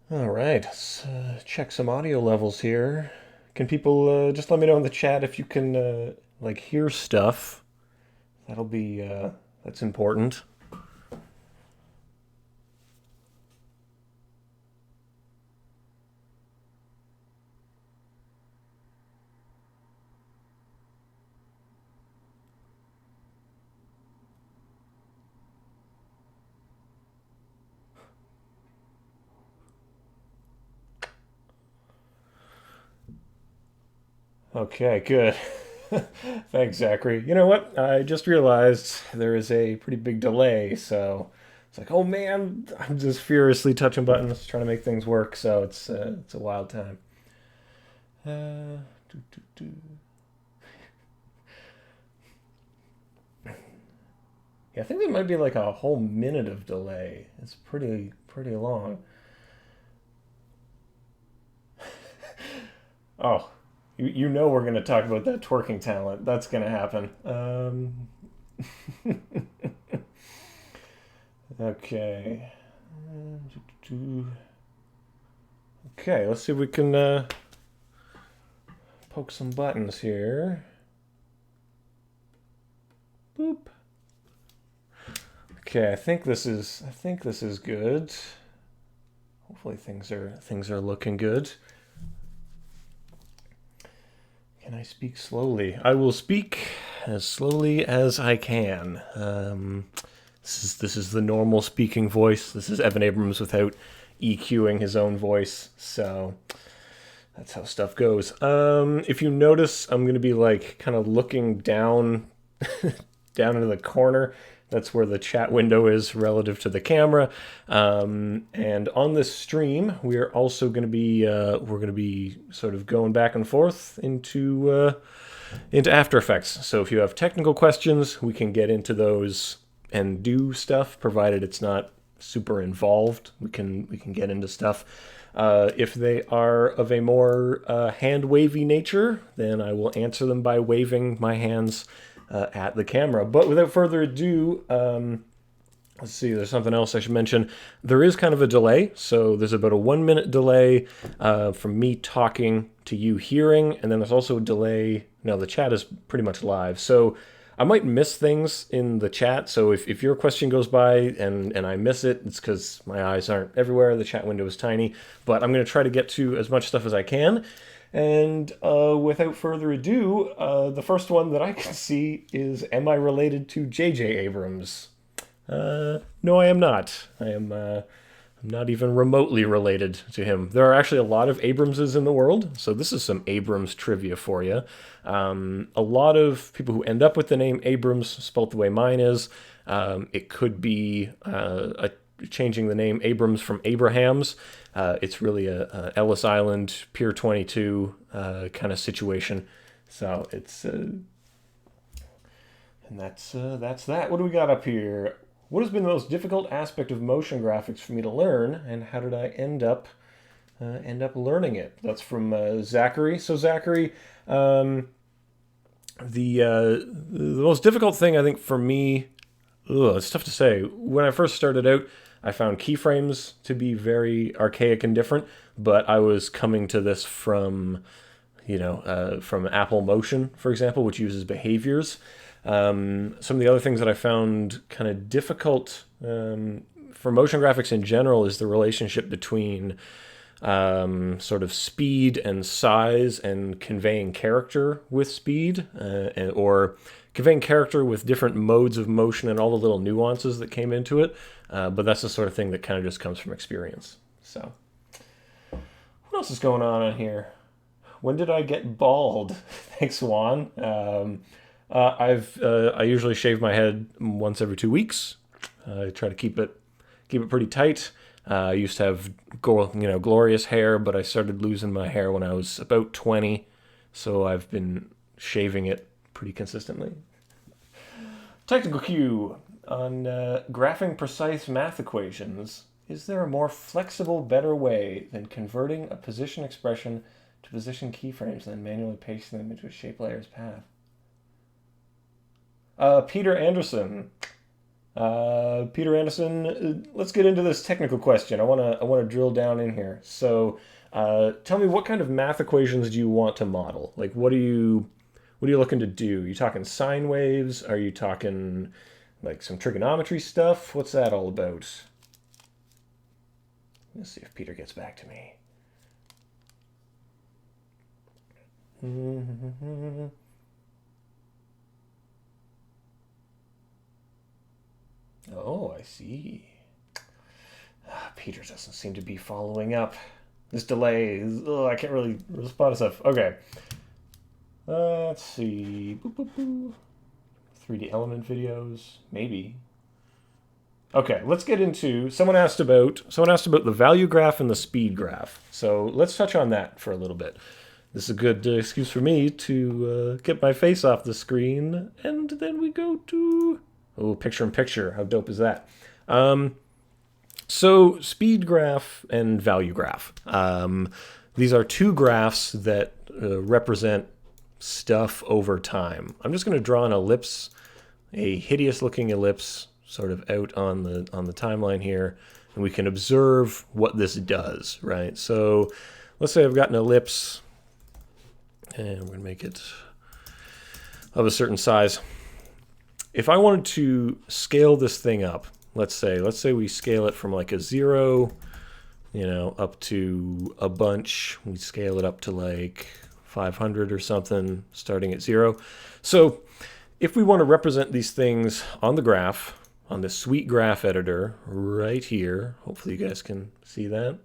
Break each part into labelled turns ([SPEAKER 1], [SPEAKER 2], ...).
[SPEAKER 1] All right, let's check some audio levels here. Can people just let me know in the chat if you can like hear stuff? That'll be that's important. Okay, good. Thanks, Zachary. You know what? I just realized there is a pretty big delay, so it's like, oh man, I'm just furiously touching buttons trying to make things work. So it's a wild time. Uh, doo, doo, doo. Yeah, I think there might be like a whole minute of delay. It's pretty long. Oh, you know we're gonna talk about that twerking talent. That's gonna happen. Okay. Okay, let's see if we can poke some buttons here. Boop. Okay, I think this is good. Hopefully things are looking good. Can I speak slowly? I will speak as slowly as I can. This is the normal speaking voice. This is Evan Abrams without EQing his own voice. So that's how stuff goes. If you notice, I'm gonna be like kind of looking down down into the corner. That's where the chat window is relative to the camera. And on this stream, we're also going to be sort of going back and forth into After Effects. So if you have technical questions, we can get into those and do stuff, provided it's not super involved. We can get into stuff. If they are of a more hand wavy nature, then I will answer them by waving my hands at the camera. But without further ado, let's see, there's something else I should mention. There is kind of a delay. So there's about a 1 minute delay from me talking to you hearing. And then there's also a delay. Now, the chat is pretty much live. So I might miss things in the chat. So if your question goes by and I miss it, it's because my eyes aren't everywhere. The chat window is tiny. But I'm going to try to get to as much stuff as I can. And without further ado, the first one that I can see is, am I related to J.J. Abrams? No, I am not. I'm not even remotely related to him. There are actually a lot of Abramses in the world, so this is some Abrams trivia for you. A lot of people who end up with the name Abrams, spelt the way mine is, it could be changing the name Abrams from Abrahams. It's really a Ellis Island Pier 22 kind of situation. So it's and that's that. What do we got up here? What has been the most difficult aspect of motion graphics for me to learn, and how did I end up learning it? That's from Zachary. So Zachary, the most difficult thing I think for me, it's tough to say. When I first started out, I found keyframes to be very archaic and different, but I was coming to this from Apple Motion, for example, which uses behaviors. Some of the other things that I found kind of difficult for motion graphics in general is the relationship between sort of speed and size and conveying character with speed, or conveying character with different modes of motion and all the little nuances that came into it. But that's the sort of thing that kind of just comes from experience. So, what else is going on here? When did I get bald? Thanks, Juan. I usually shave my head once every 2 weeks. I try to keep it pretty tight. I used to have glorious hair, but I started losing my hair when I was about 20, so I've been shaving it pretty consistently. Technical cue on graphing precise math equations. Is there a more flexible, better way than converting a position expression to position keyframes and then manually pasting them into a shape layer's path? Peter Anderson. Peter Anderson, let's get into this technical question. I wanna drill down in here. So, tell me, what kind of math equations do you want to model? Like, what are you looking to do? Are you talking sine waves? Are you talking like some trigonometry stuff? What's that all about? Let's see if Peter gets back to me. Oh, I see. Peter doesn't seem to be following up. This delay is, I can't really respond to stuff. Okay. Let's see. Boop, boop, boop. 3D element videos, maybe. Okay, let's get into, someone asked about the value graph and the speed graph. So let's touch on that for a little bit. This is a good excuse for me to get my face off the screen, and then we go to, oh, picture in picture. How dope is that? So speed graph and value graph. These are two graphs that represent stuff over time. I'm just going to draw an ellipse, a hideous looking ellipse, sort of out on the timeline here, and we can observe what this does, right? So let's say I've got an ellipse, and we're going to make it of a certain size. If I wanted to scale this thing up, let's say we scale it from like a 0, up to a bunch. We scale it up to like 500 or something, starting at 0. So if we want to represent these things on the graph, on the sweet graph editor right here, hopefully you guys can see that.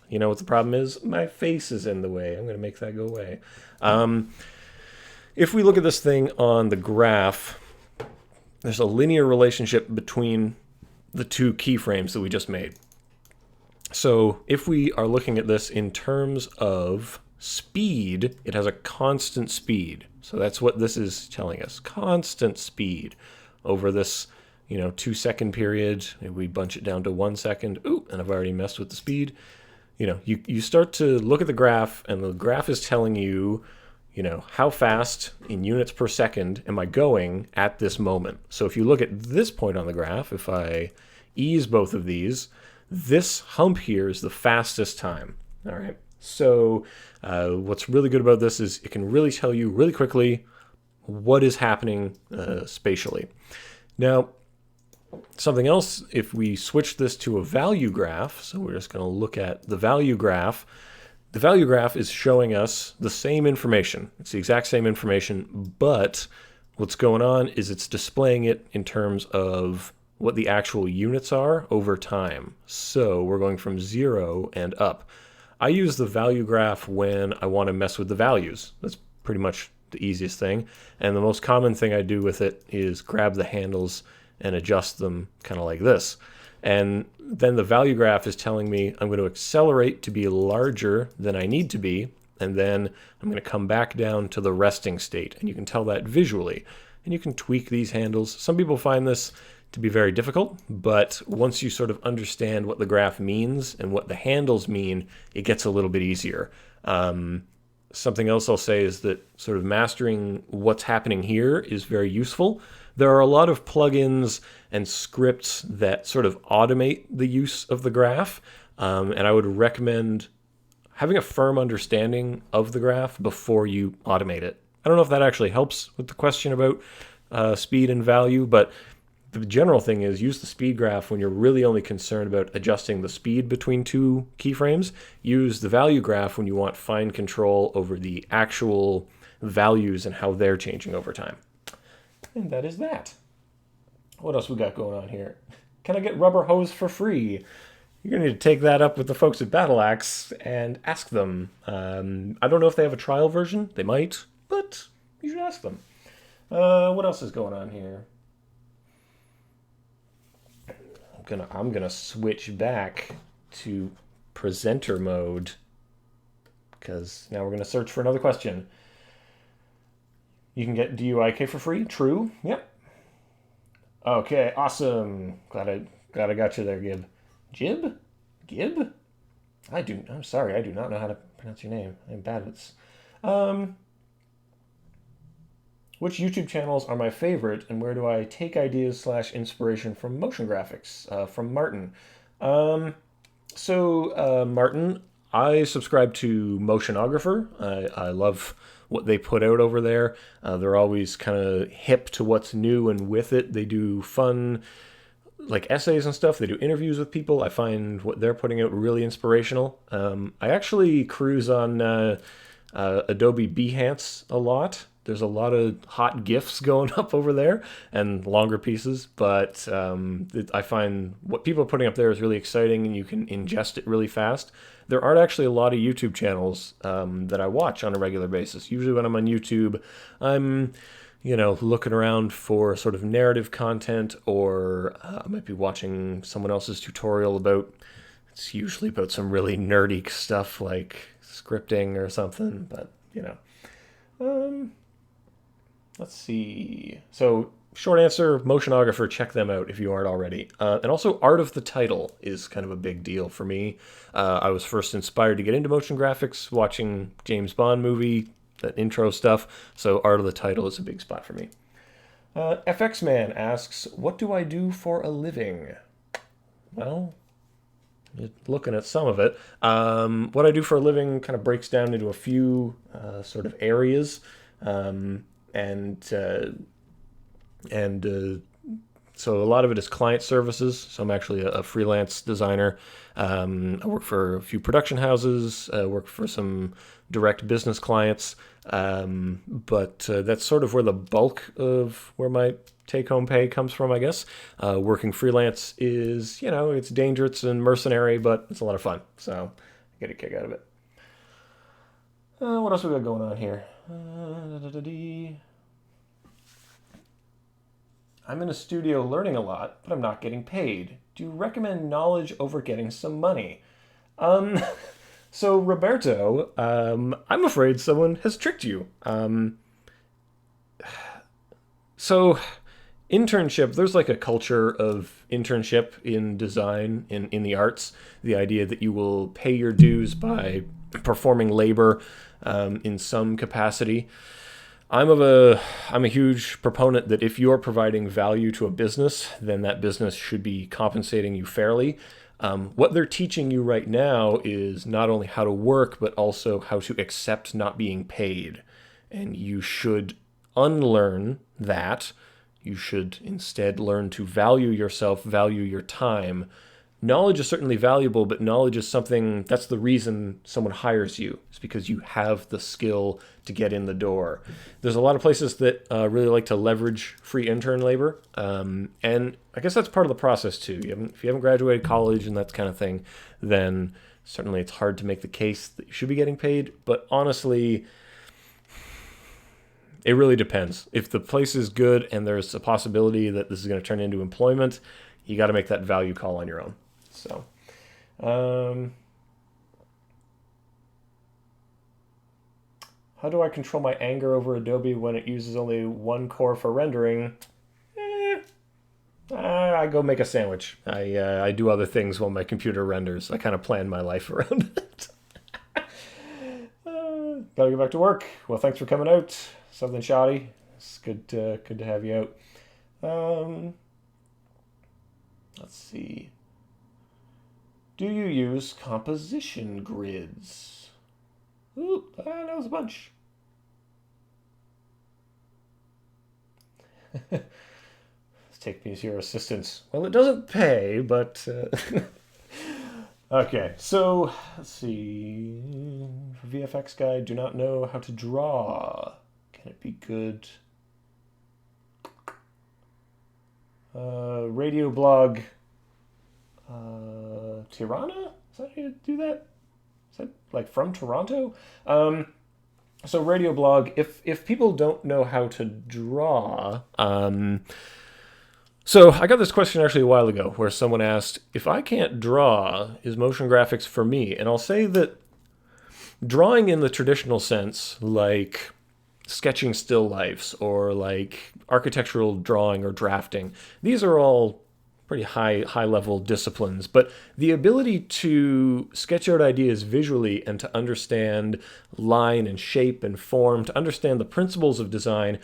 [SPEAKER 1] You know what the problem is? My face is in the way. I'm going to make that go away. If we look at this thing on the graph, there's a linear relationship between the two keyframes that we just made. So if we are looking at this in terms of speed, it has a constant speed. So that's what this is telling us. Constant speed over this, 2-second period. Maybe we bunch it down to 1 second. Ooh, and I've already messed with the speed. You start to look at the graph, and the graph is telling you, how fast in units per second am I going at this moment. So if you look at this point on the graph, if I ease both of these, this hump here is the fastest time. All right. So what's really good about this is it can really tell you really quickly what is happening spatially. Now, something else, if we switch this to a value graph, so we're just going to look at the value graph. The value graph is showing us the same information. It's the exact same information, but what's going on is it's displaying it in terms of what the actual units are over time. So we're going from 0 and up. I use the value graph when I want to mess with the values. That's pretty much the easiest thing. And the most common thing I do with it is grab the handles and adjust them kind of like this. And then the value graph is telling me I'm going to accelerate to be larger than I need to be, and then I'm going to come back down to the resting state. And you can tell that visually. And you can tweak these handles. Some people find this to be very difficult, but once you sort of understand what the graph means and what the handles mean, it gets a little bit easier. Something else I'll say is that sort of mastering what's happening here is very useful. There are a lot of plugins and scripts that sort of automate the use of the graph, and I would recommend having a firm understanding of the graph before you automate it. I don't know if that actually helps with the question about speed and value, but the general thing is use the speed graph when you're really only concerned about adjusting the speed between two keyframes. Use the value graph when you want fine control over the actual values and how they're changing over time. And that is that. What else we got going on here? Can I get rubber hose for free? You're going to need to take that up with the folks at Battle Axe and ask them. I don't know if they have a trial version. They might, but you should ask them. What else is going on here? I'm gonna switch back to presenter mode because now we're gonna search for another question. You can get DUIK for free. True. Yep. Okay. Awesome. Glad I got you there, Gib. Gib? I'm sorry. I do not know how to pronounce your name. I'm bad with this. Which YouTube channels are my favorite, and where do I take ideas slash inspiration from motion graphics? From Martin. Martin, I subscribe to Motionographer. I love what they put out over there. They're always kind of hip to what's new and with it. They do fun like essays and stuff. They do interviews with people. I find what they're putting out really inspirational. I actually cruise on Adobe Behance a lot. There's a lot of hot GIFs going up over there and longer pieces, but I find what people are putting up there is really exciting and you can ingest it really fast. There aren't actually a lot of YouTube channels that I watch on a regular basis. Usually when I'm on YouTube, I'm looking around for sort of narrative content, or I might be watching someone else's tutorial it's usually about some really nerdy stuff like scripting or something, but let's see. So short answer, Motionographer, check them out if you aren't already. And also Art of the Title is kind of a big deal for me. I was first inspired to get into motion graphics watching James Bond movie, that intro stuff, so Art of the Title is a big spot for me. FX Man asks, what do I do for a living? Well, you're looking at some of it. What I do for a living kind of breaks down into a few sort of areas, so a lot of it is client services. So I'm actually a freelance designer. I work for a few production houses. I work for some direct business clients. But that's sort of where the bulk of where my take-home pay comes from, I guess. Working freelance is, it's dangerous and mercenary, but it's a lot of fun. So I get a kick out of it. What else we got going on here? I'm in a studio learning a lot, but I'm not getting paid. Do you recommend knowledge over getting some money? So Roberto, I'm afraid someone has tricked you. So internship, there's like a culture of internship in design, in the arts. The idea that you will pay your dues by performing labor in some capacity. I'm a huge proponent that if you're providing value to a business, then that business should be compensating you fairly. What they're teaching you right now is not only how to work, but also how to accept not being paid. And you should unlearn that. You should instead learn to value yourself, value your time. Knowledge is certainly valuable, but knowledge is something, that's the reason someone hires you. It's because you have the skill to get in the door. There's a lot of places that really like to leverage free intern labor. And I guess that's part of the process too. If you haven't graduated college and that kind of thing, then certainly it's hard to make the case that you should be getting paid. But honestly, it really depends. If the place is good and there's a possibility that this is going to turn into employment, you got to make that value call on your own. So, how do I control my anger over Adobe when it uses only one core for rendering? I go make a sandwich. I do other things while my computer renders. I kind of plan my life around it. Gotta get back to work. Well, thanks for coming out. Something shoddy. It's good to have you out. Let's see. Do you use composition grids? Ooh, that was a bunch. Let's take me as your assistant. Well, it doesn't pay, but... Okay, so, let's see. VFX guy, do not know how to draw. Can it be good? Radio blog... Tirana? Is that how you do that? Is that like from Toronto? So radio blog, if people don't know how to draw, so I got this question actually a while ago where someone asked, if I can't draw, is motion graphics for me? And I'll say that drawing in the traditional sense, like sketching still lifes or like architectural drawing or drafting, these are all pretty high level disciplines. But the ability to sketch out ideas visually and to understand line and shape and form, to understand the principles of design,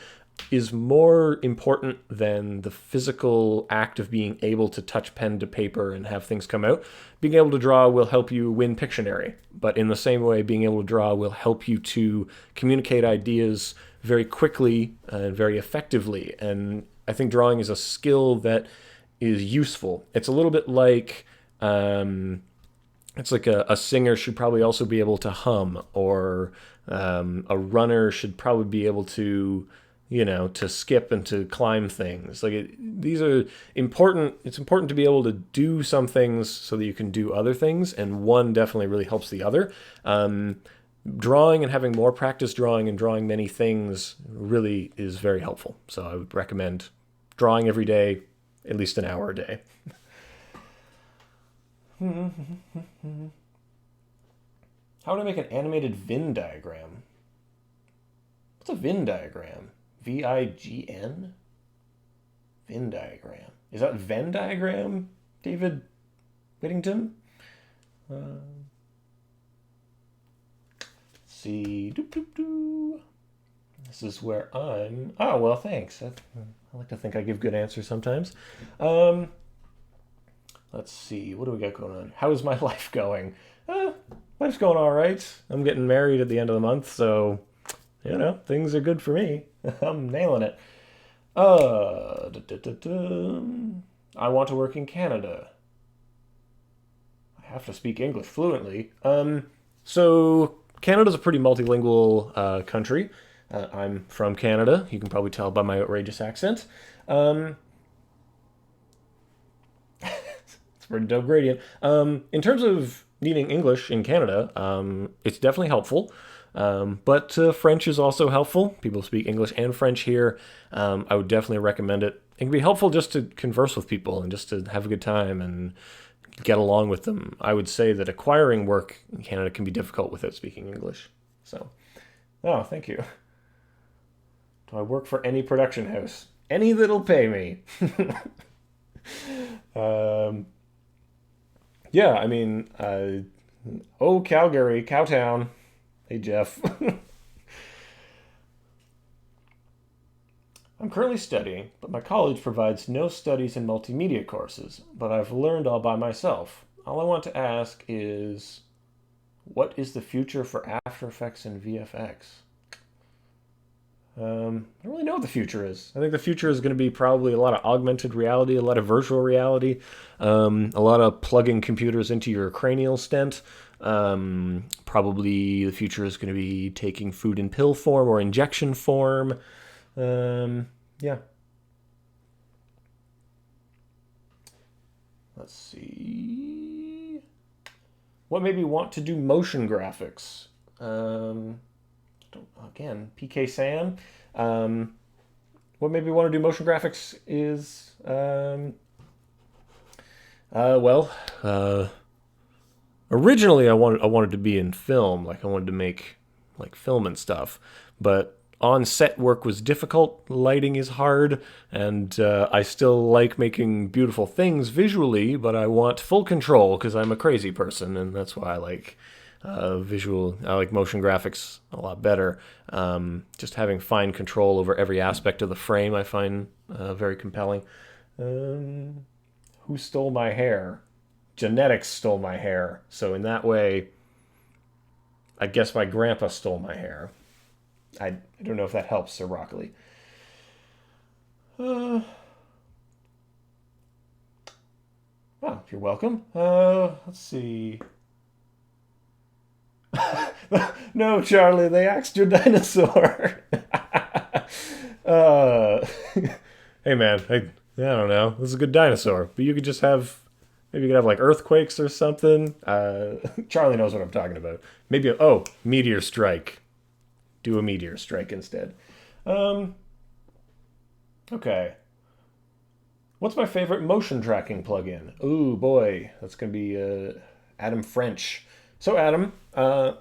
[SPEAKER 1] is more important than the physical act of being able to touch pen to paper and have things come out. Being able to draw will help you win Pictionary, but in the same way, being able to draw will help you to communicate ideas very quickly and very effectively. And I think drawing is a skill that is useful. It's a little bit like it's like a singer should probably also be able to hum, or a runner should probably be able to, to skip and to climb things. These are important. It's important to be able to do some things so that you can do other things, and one definitely really helps the other. Drawing and having more practice drawing and drawing many things really is very helpful. So I would recommend drawing every day, at least an hour a day. How would I make an animated Venn diagram? What's a Venn diagram? VIGN? Venn diagram. Is that Venn diagram, David Whittington? Let's see. This is where I'm... Oh, well, thanks. I like to think I give good answers sometimes. Let's see. What do we got going on? How is my life going? Life's going all right. I'm getting married at the end of the month, so... things are good for me. I'm nailing it. I want to work in Canada. I have to speak English fluently. So Canada's a pretty multilingual country. I'm from Canada. You can probably tell by my outrageous accent. It's a pretty dope gradient. In terms of needing English in Canada, it's definitely helpful. But French is also helpful. People speak English and French here. I would definitely recommend it. It can be helpful just to converse with people and just to have a good time and get along with them. I would say that acquiring work in Canada can be difficult without speaking English. So, thank you. Do I work for any production house? Any that'll pay me. Yeah, I mean, Calgary, Cowtown. Hey, Jeff. I'm currently studying, but my college provides no studies in multimedia courses, but I've learned all by myself. All I want to ask is, what is the future for After Effects and VFX? I don't really know what the future is. I think the future is going to be probably a lot of augmented reality, a lot of virtual reality, a lot of plugging computers into your cranial stent. Probably the future is going to be taking food in pill form or injection form. Yeah. Let's see. What made me want to do motion graphics? Again, PK Sam. What made me want to do motion graphics is, originally I wanted to be in film, I wanted to make film and stuff, but on-set work was difficult, lighting is hard, and I still like making beautiful things visually, but I want full control because I'm a crazy person, and that's why I like I like motion graphics a lot better. Just having fine control over every aspect of the frame I find very compelling. Who stole my hair? Genetics stole my hair. So in that way, I guess my grandpa stole my hair. I don't know if that helps, Sir Broccoli. Well, you're welcome. Let's see. No, Charlie, they axed your dinosaur. Hey, man, I don't know. This is a good dinosaur, but you could just have... Maybe you could have like earthquakes or something. Charlie knows what I'm talking about. Maybe, meteor strike. Do a meteor strike instead. Okay. What's my favorite motion tracking plugin? Ooh, boy. That's going to be Adam French. So, Adam,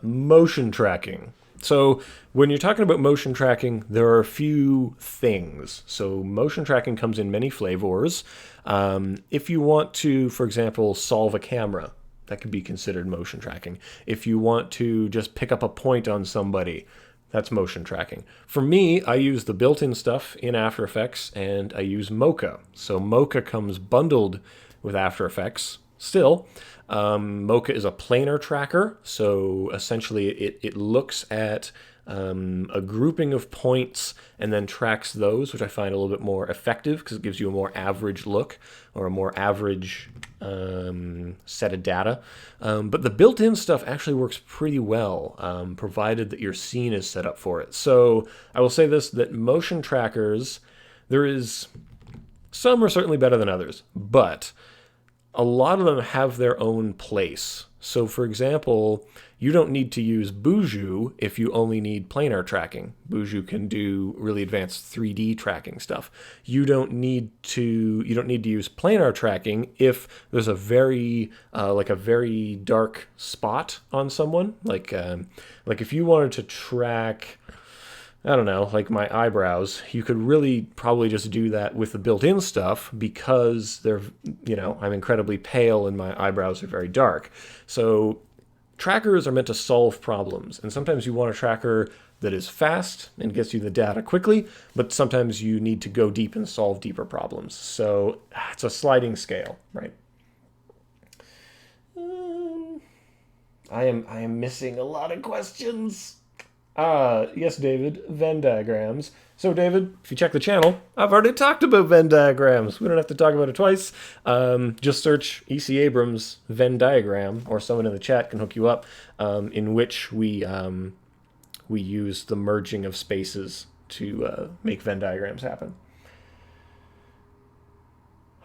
[SPEAKER 1] motion tracking. So when you're talking about motion tracking, there are a few things. So motion tracking comes in many flavors. If you want to, for example, solve a camera, that could be considered motion tracking. If you want to just pick up a point on somebody, that's motion tracking. For me, I use the built-in stuff in After Effects, and I use Mocha. So Mocha comes bundled with After Effects. Still, Mocha is a planar tracker, so essentially it looks at a grouping of points and then tracks those, which I find a little bit more effective because it gives you a more average look or a more average set of data. But the built-in stuff actually works pretty well, provided that your scene is set up for it. So I will say this, that motion trackers, some are certainly better than others, but a lot of them have their own place. So for example, you don't need to use Buju if you only need planar tracking. Buju can do really advanced 3D tracking stuff. You don't need to use planar tracking if there's a very dark spot on someone. Like if you wanted to track, I don't know, like my eyebrows, you could really probably just do that with the built-in stuff because I'm incredibly pale and my eyebrows are very dark. So trackers are meant to solve problems, and sometimes you want a tracker that is fast and gets you the data quickly, but sometimes you need to go deep and solve deeper problems. So it's a sliding scale, right? I am missing a lot of questions. Yes, David, Venn diagrams. So, David, if you check the channel, I've already talked about Venn diagrams. We don't have to talk about it twice. Just search E.C. Abrams Venn diagram, or someone in the chat can hook you up, in which we use the merging of spaces to make Venn diagrams happen.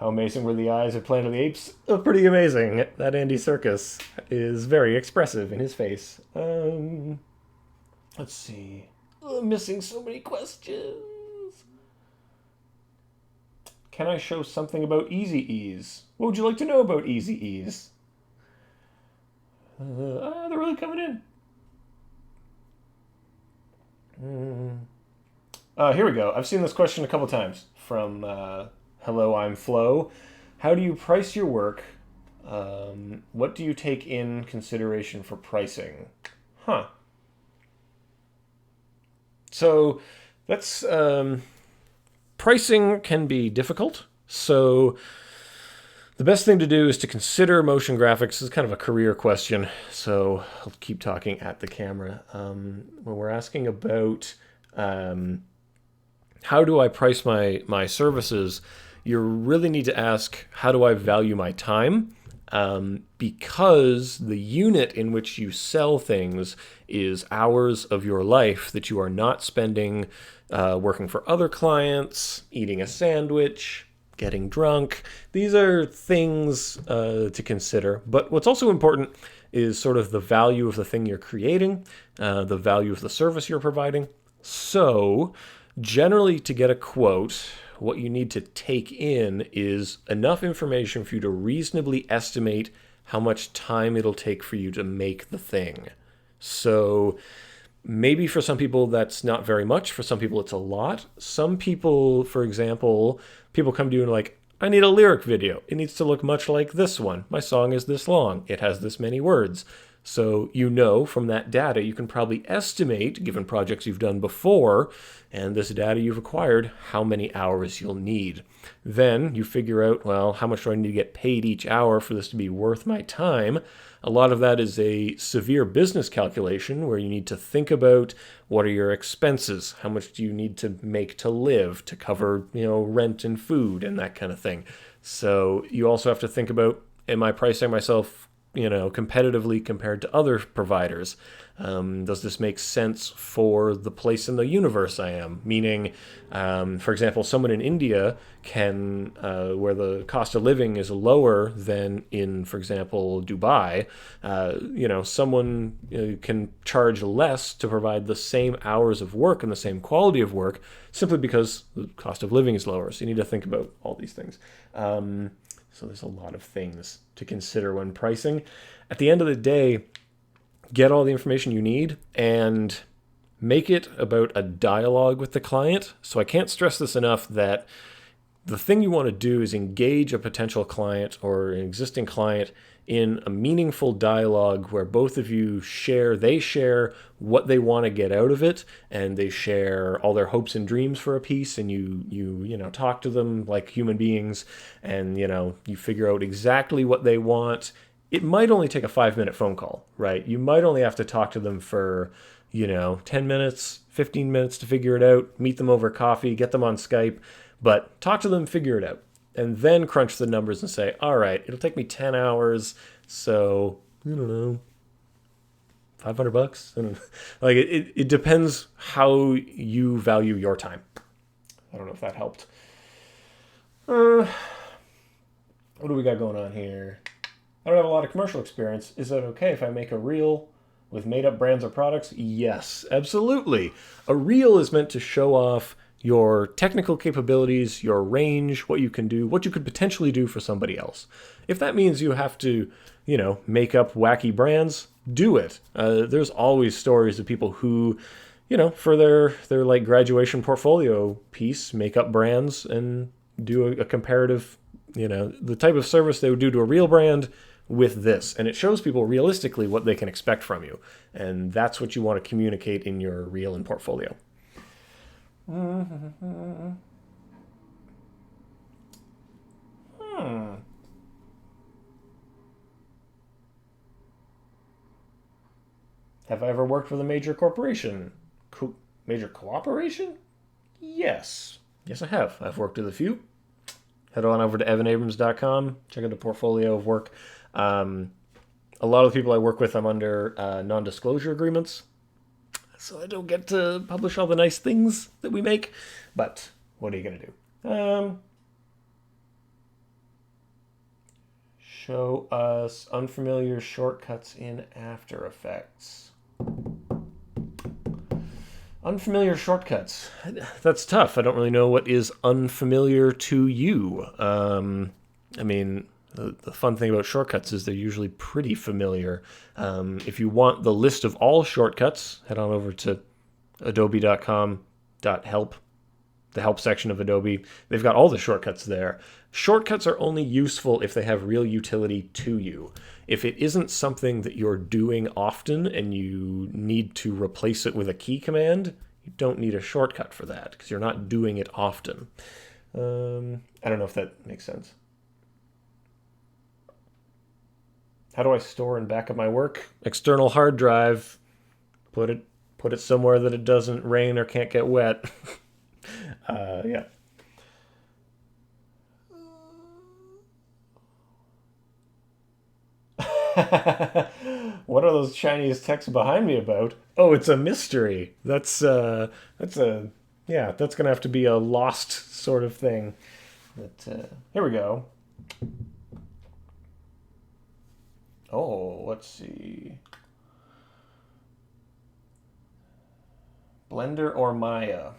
[SPEAKER 1] How amazing were the eyes of Planet of the Apes? Oh, pretty amazing. That Andy Serkis is very expressive in his face. Let's see. I'm missing so many questions. Can I show something about Easy-Ease? What would you like to know about Easy-Ease? They're really coming in. Here we go. I've seen this question a couple times from Hello, I'm Flo. How do you price your work? What do you take in consideration for pricing? Huh. So that's pricing can be difficult. So the best thing to do is to consider motion graphics. It's kind of a career question, so I'll keep talking at the camera. When we're asking about how do I price my services, you really need to ask, how do I value my time? Because the unit in which you sell things is hours of your life that you are not spending working for other clients, eating a sandwich, getting drunk. These are things to consider. But what's also important is sort of the value of the thing you're creating, the value of the service you're providing. So generally, to get a quote, what you need to take in is enough information for you to reasonably estimate how much time it'll take for you to make the thing. So maybe for some people that's not very much. For some people it's a lot. Some people, for example, people come to you and like, I need a lyric video. It needs to look much like this one. My song is this long. It has this many words. So you know from that data, you can probably estimate, given projects you've done before, and this data you've acquired, how many hours you'll need. Then you figure out, well, how much do I need to get paid each hour for this to be worth my time? A lot of that is a severe business calculation where you need to think about what are your expenses, how much do you need to make to live, to cover, rent and food and that kind of thing. So you also have to think about, am I pricing myself competitively compared to other providers? Does this make sense for the place in the universe I am? Meaning, for example, someone in India can, where the cost of living is lower than in, for example, Dubai, someone can charge less to provide the same hours of work and the same quality of work simply because the cost of living is lower. So you need to think about all these things. So there's a lot of things to consider when pricing. At the end of the day, get all the information you need and make it about a dialogue with the client. So I can't stress this enough that the thing you want to do is engage a potential client or an existing client in a meaningful dialogue where both of you they share what they want to get out of it, and they share all their hopes and dreams for a piece, and you talk to them like human beings, and you figure out exactly what they want. It might only take a 5-minute phone call, right? You might only have to talk to them for 10 minutes, 15 minutes to figure it out, meet them over coffee, get them on Skype, but talk to them, figure it out, and then crunch the numbers and say, all right, it'll take me 10 hours, so, I don't know, $500? I don't know. Like, it depends how you value your time. I don't know if that helped. What do we got going on here? I don't have a lot of commercial experience. Is that okay if I make a reel with made-up brands or products? Yes, absolutely. A reel is meant to show off your technical capabilities, your range, what you can do, what you could potentially do for somebody else. If that means you have to, make up wacky brands, do it. There's always stories of people who, for their like graduation portfolio piece, make up brands and do a comparative, the type of service they would do to a real brand with this. And it shows people realistically what they can expect from you. And that's what you want to communicate in your reel and portfolio. Have I ever worked with a major corporation? Major cooperation? Yes. Yes, I have. I've worked with a few. Head on over to evanabrams.com. Check out the portfolio of work. A lot of the people I work with, I'm under non-disclosure agreements, so I don't get to publish all the nice things that we make. But what are you going to do? Show us unfamiliar shortcuts in After Effects. Unfamiliar shortcuts. That's tough. I don't really know what is unfamiliar to you. I mean, the fun thing about shortcuts is they're usually pretty familiar. If you want the list of all shortcuts, head on over to adobe.com.help, the help section of Adobe. They've got all the shortcuts there. Shortcuts are only useful if they have real utility to you. If it isn't something that you're doing often and you need to replace it with a key command, you don't need a shortcut for that because you're not doing it often. I don't know if that makes sense. How do I store and back up my work? External hard drive. Put it somewhere that it doesn't rain or can't get wet. Yeah. What are those Chinese texts behind me about? Oh, it's a mystery. That's gonna have to be a lost sort of thing. But here we go. Oh, let's see. Blender or Maya?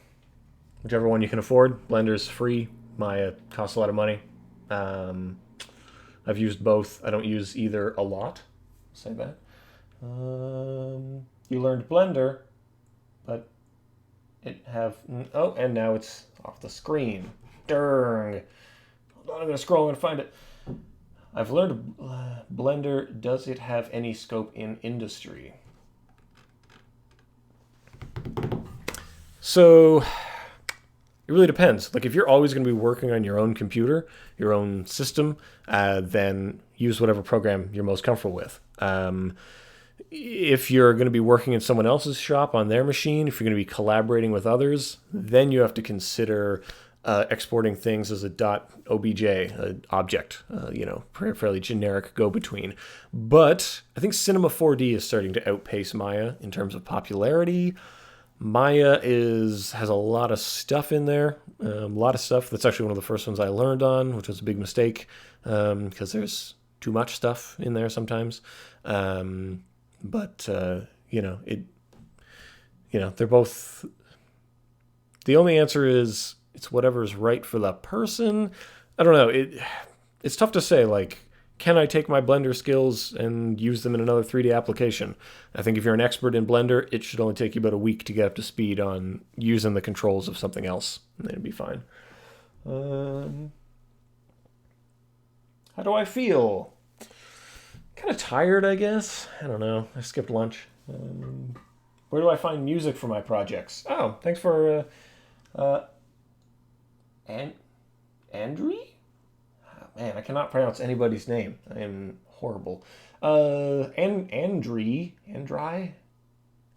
[SPEAKER 1] Whichever one you can afford. Blender's free. Maya costs a lot of money. I've used both. I don't use either a lot. I'll say that. You learned Blender, but and now it's off the screen. Darn. Hold on, I'm going to scroll and find it. I've learned Blender. Does it have any scope in industry? So it really depends. Like if you're always going to be working on your own computer, your own system, then use whatever program you're most comfortable with. If you're going to be working in someone else's shop on their machine, if you're going to be collaborating with others, then you have to consider exporting things as a .obj object, fairly generic go-between. But I think Cinema 4D is starting to outpace Maya in terms of popularity. Maya has a lot of stuff in there, a lot of stuff. That's actually one of the first ones I learned on, which was a big mistake because there's too much stuff in there sometimes. But they're both. The only answer is it's whatever's right for the person. I don't know. It's tough to say. Like can I take my Blender skills and use them in another 3D application? I think if you're an expert in Blender, it should only take you about a week to get up to speed on using the controls of something else, and then it'd be fine. How do I feel? Kind of tired, I guess. I don't know. I skipped lunch. Where do I find music for my projects? Oh, thanks for Andri? Oh, man, I cannot pronounce anybody's name. I am horrible. Andri?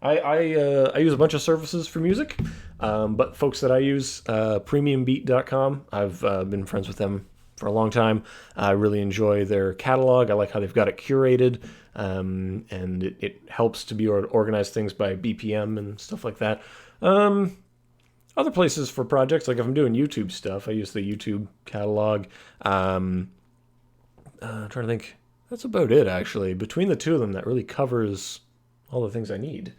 [SPEAKER 1] I use a bunch of services for music, but folks that I use, premiumbeat.com, I've been friends with them for a long time. I really enjoy their catalog. I like how they've got it curated, and it helps to be able to organize things by BPM and stuff like that. Other places for projects, like if I'm doing YouTube stuff, I use the YouTube catalog. Trying to think. That's about it, actually. Between the two of them, that really covers all the things I need.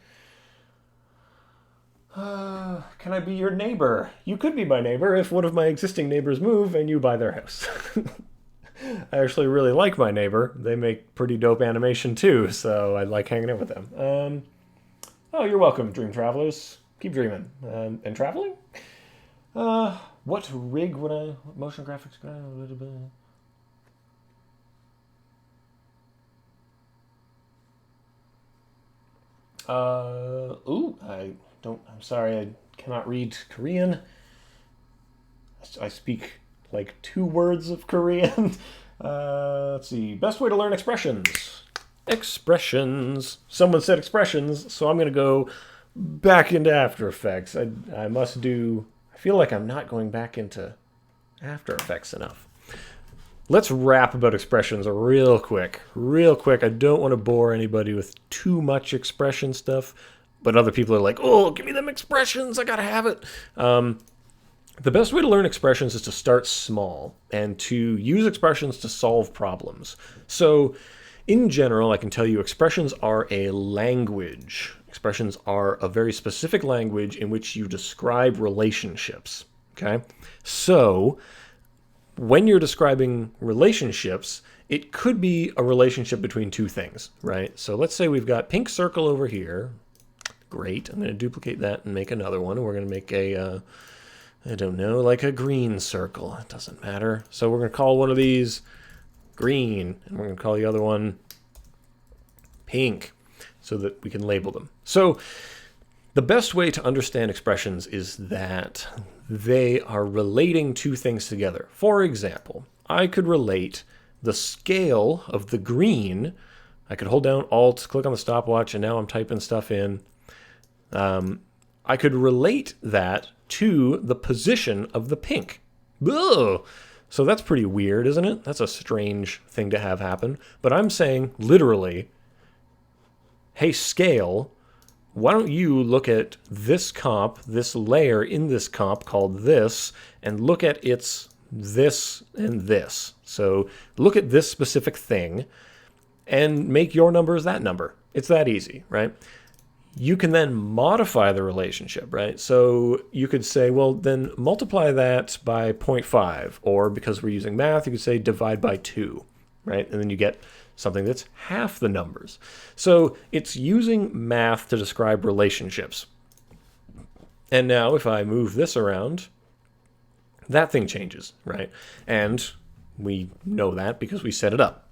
[SPEAKER 1] Can I be your neighbor? You could be my neighbor if one of my existing neighbors move and you buy their house. I actually really like my neighbor. They make pretty dope animation too, so I like hanging out with them. Oh, you're welcome, Dream Travelers. Keep dreaming. And traveling? What rig would I... Motion graphics... I'm sorry, I cannot read Korean. I speak like 2 words of Korean. Let's see. Best way to learn expressions. Expressions. Someone said expressions, so I'm going to go back into After Effects. I feel like I'm not going back into After Effects enough. Let's rap about expressions real quick. I don't want to bore anybody with too much expression stuff, but other people are like, oh, give me them expressions, I gotta have it. The best way to learn expressions is to start small and to use expressions to solve problems. So, in general, I can tell you expressions are a language. Expressions are a very specific language in which you describe relationships, okay? So, when you're describing relationships, it could be a relationship between 2 things, right? So let's say we've got pink circle over here. Great. I'm going to duplicate that and make another one. We're going to make a, I don't know, like a green circle. It doesn't matter. So we're going to call one of these green, and we're going to call the other one pink so that we can label them. So the best way to understand expressions is that they are relating 2 things together. For example, I could relate the scale of the green. I could hold down Alt, click on the stopwatch, and now I'm typing stuff in. I could relate that to the position of the pink. Ugh. So that's pretty weird, isn't it? That's a strange thing to have happen. But I'm saying, literally, hey, scale, why don't you look at this comp, this layer in this comp called this, and look at its this and this. So look at this specific thing and make your numbers that number. It's that easy, right? You can then modify the relationship, right? So you could say, well, then multiply that by 0.5, or because we're using math, you could say divide by 2, right? And then you get something that's half the numbers. So it's using math to describe relationships. And now if I move this around, that thing changes, right? And we know that because we set it up.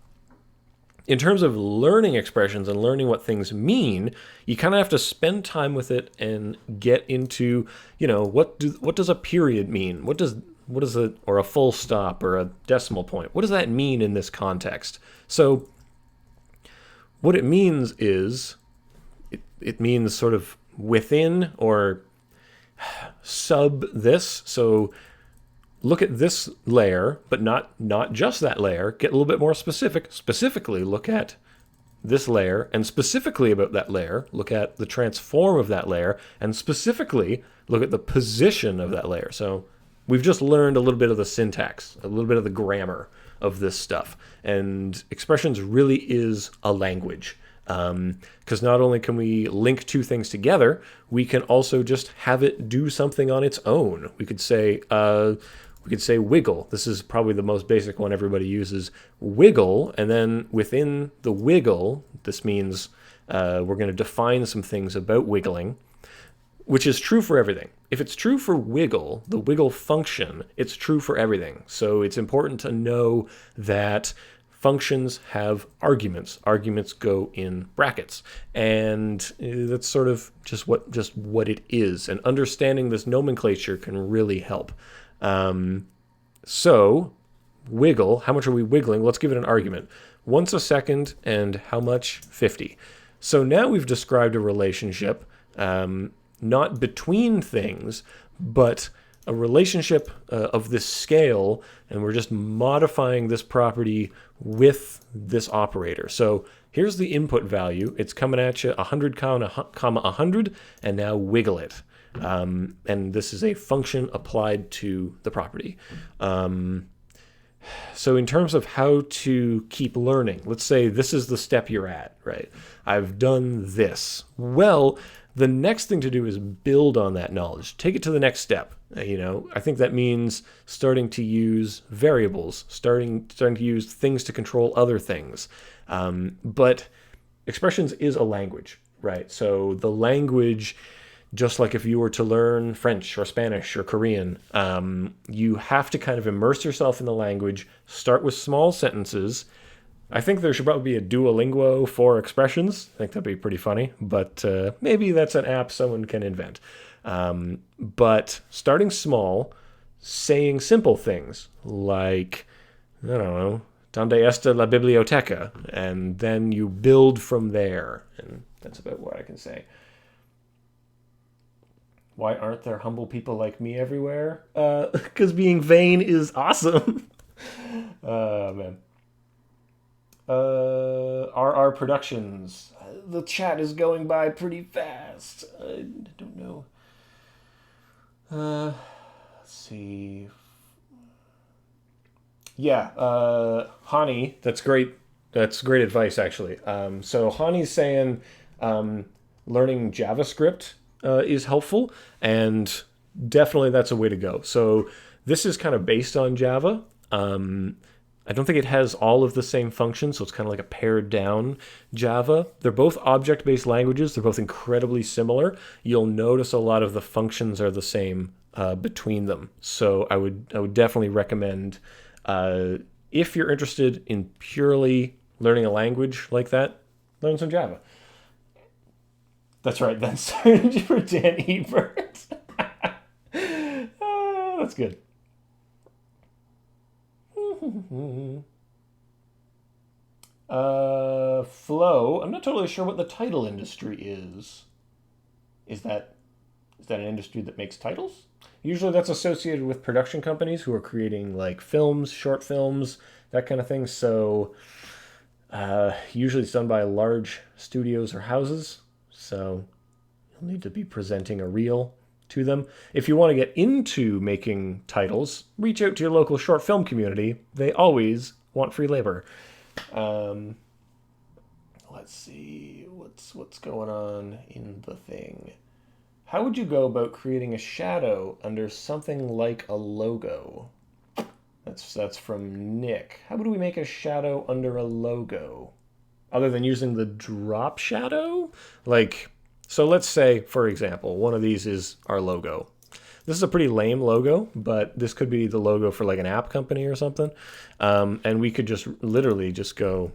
[SPEAKER 1] In terms of learning expressions and learning what things mean, you kind of have to spend time with it and get into, you know, what does a period mean? What does or a full stop or a decimal point? What does that mean in this context? So what it means is it means sort of within or sub this. So look at this layer, but not just that layer. Get a little bit more specific. Specifically, look at this layer, and specifically about that layer, look at the transform of that layer, and specifically look at the position of that layer. So we've just learned a little bit of the syntax, a little bit of the grammar of this stuff. And expressions really is a language. Because not only can we link 2 things together, we can also just have it do something on its own. We could say, We could say wiggle. This is probably the most basic one everybody uses. Wiggle, and then within the wiggle, this means we're going to define some things about wiggling, which is true for everything. If it's true for wiggle, the wiggle function, it's true for everything. So it's important to know that functions have arguments. Arguments go in brackets. And that's sort of just what it is. And understanding this nomenclature can really help. So wiggle, how much are we wiggling? Let's give it an argument. Once a second, and how much? 50. So now we've described a relationship, not between things, but a relationship of this scale, and we're just modifying this property with this operator. So here's the input value. It's coming at you 100, comma 100, and now wiggle it. And this is a function applied to the property. So in terms of how to keep learning, let's say this is the step you're at, right? I've done this. Well, the next thing to do is build on that knowledge. Take it to the next step. I think that means starting to use variables, starting to use things to control other things. But expressions is a language, right? So the language, just like if you were to learn French or Spanish or Korean, you have to kind of immerse yourself in the language, start with small sentences. I think there should probably be a Duolingo for expressions. I think that'd be pretty funny, but maybe that's an app someone can invent. But starting small, saying simple things like, I don't know, ¿Dónde está la biblioteca? And then you build from there. And that's about what I can say. Why aren't there humble people like me everywhere? Because being vain is awesome. Man. RR Productions. The chat is going by pretty fast. I don't know. Let's see. Yeah, Hani, that's great. That's great advice, actually. So Hani's saying learning JavaScript is helpful, and definitely that's a way to go. So this is kind of based on Java. I don't think it has all of the same functions, so it's kind of like a pared down Java. They're both object-based languages. They're both incredibly similar. You'll notice a lot of the functions are the same between them. So I would definitely recommend, if you're interested in purely learning a language like that, learn some Java. That's right, then search for Dan Ebert. That's good. Flow. I'm not totally sure what the title industry is. Is that an industry that makes titles? Usually that's associated with production companies who are creating like films, short films, that kind of thing. So usually it's done by large studios or houses. So you'll need to be presenting a reel to them. If you want to get into making titles, reach out to your local short film community. They always want free labor. Let's see what's going on in the thing. How would you go about creating a shadow under something like a logo? That's from Nick. How would we make a shadow under a logo? Other than using the drop shadow? So let's say, for example, one of these is our logo. This is a pretty lame logo, but this could be the logo for like an app company or something. And we could just literally just go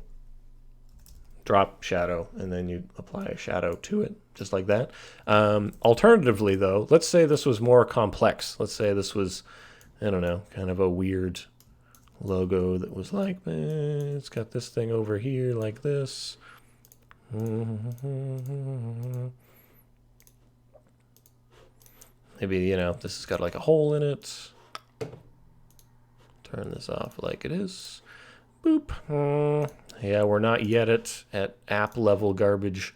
[SPEAKER 1] drop shadow, and then you apply a shadow to it, just like that. Alternatively, though, let's say this was more complex. Let's say this was, I don't know, kind of a weird logo that was like, it's got this thing over here like this. Maybe, this has got like a hole in it. Turn this off like it is. Boop. Yeah, we're not yet at app level garbage,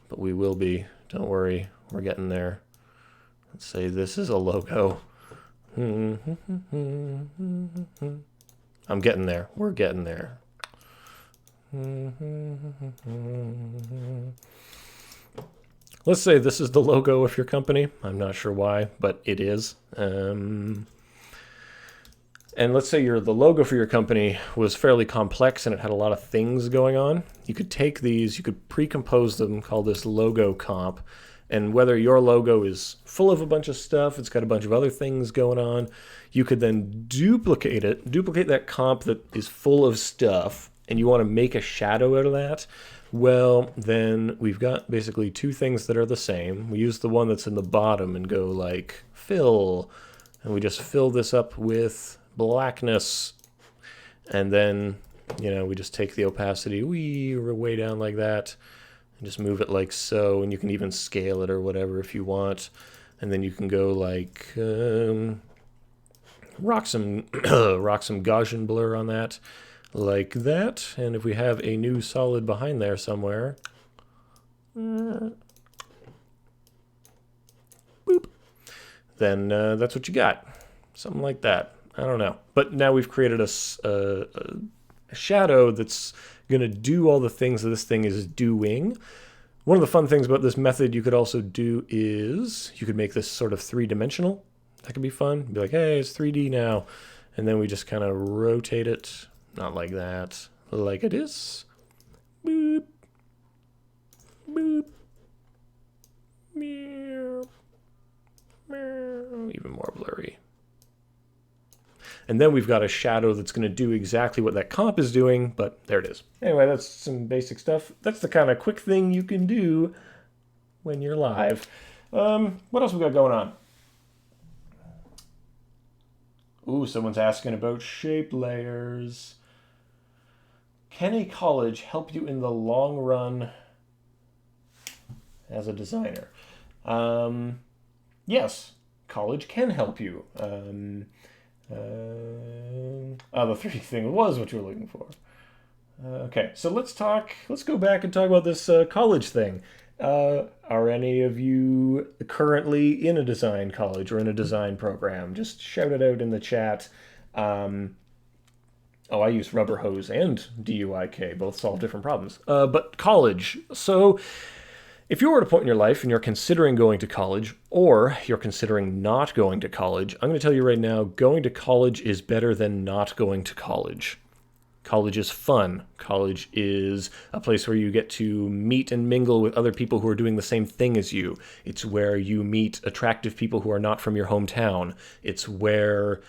[SPEAKER 1] but we will be. Don't worry, we're getting there. Let's say this is a logo. I'm getting there. We're getting there. Let's say this is the logo of your company. I'm not sure why, but it is. And let's say the logo for your company was fairly complex and it had a lot of things going on. You could take these, you could pre-compose them, call this logo comp. And whether your logo is full of a bunch of stuff, it's got a bunch of other things going on, you could then duplicate that comp that is full of stuff, and you want to make a shadow out of that. Well, then we've got basically two things that are the same. We use the one that's in the bottom and go like fill, and we just fill this up with blackness. And then, we just take the opacity way down like that and just move it like so. And you can even scale it or whatever if you want. And then you can go like rock some Gaussian blur on that, like that. And if we have a new solid behind there somewhere, boop, then that's what you got. Something like that. I don't know. But now we've created a shadow that's going to do all the things that this thing is doing. One of the fun things about this method you could also do is you could make this sort of three-dimensional. That could be fun. Be like, hey, it's 3D now. And then we just kind of rotate it. Not like that. Like it is. Boop. Boop. Meow. Meow. Even more blurry. And then we've got a shadow that's going to do exactly what that comp is doing, but there it is. Anyway, that's some basic stuff. That's the kind of quick thing you can do when you're live. What else we got going on? Ooh, someone's asking about shape layers. Can a college help you in the long run as a designer? Yes, college can help you. The 3D thing was what you were looking for. Okay, so let's go back and talk about this college thing. Are any of you currently in a design college or in a design program? Just shout it out in the chat. I use rubber hose and DUIK, both solve different problems. But college. So if you were at a point in your life and you're considering going to college, or you're considering not going to college, I'm going to tell you right now, going to college is better than not going to college. College is fun. College is a place where you get to meet and mingle with other people who are doing the same thing as you. It's where you meet attractive people who are not from your hometown. It's where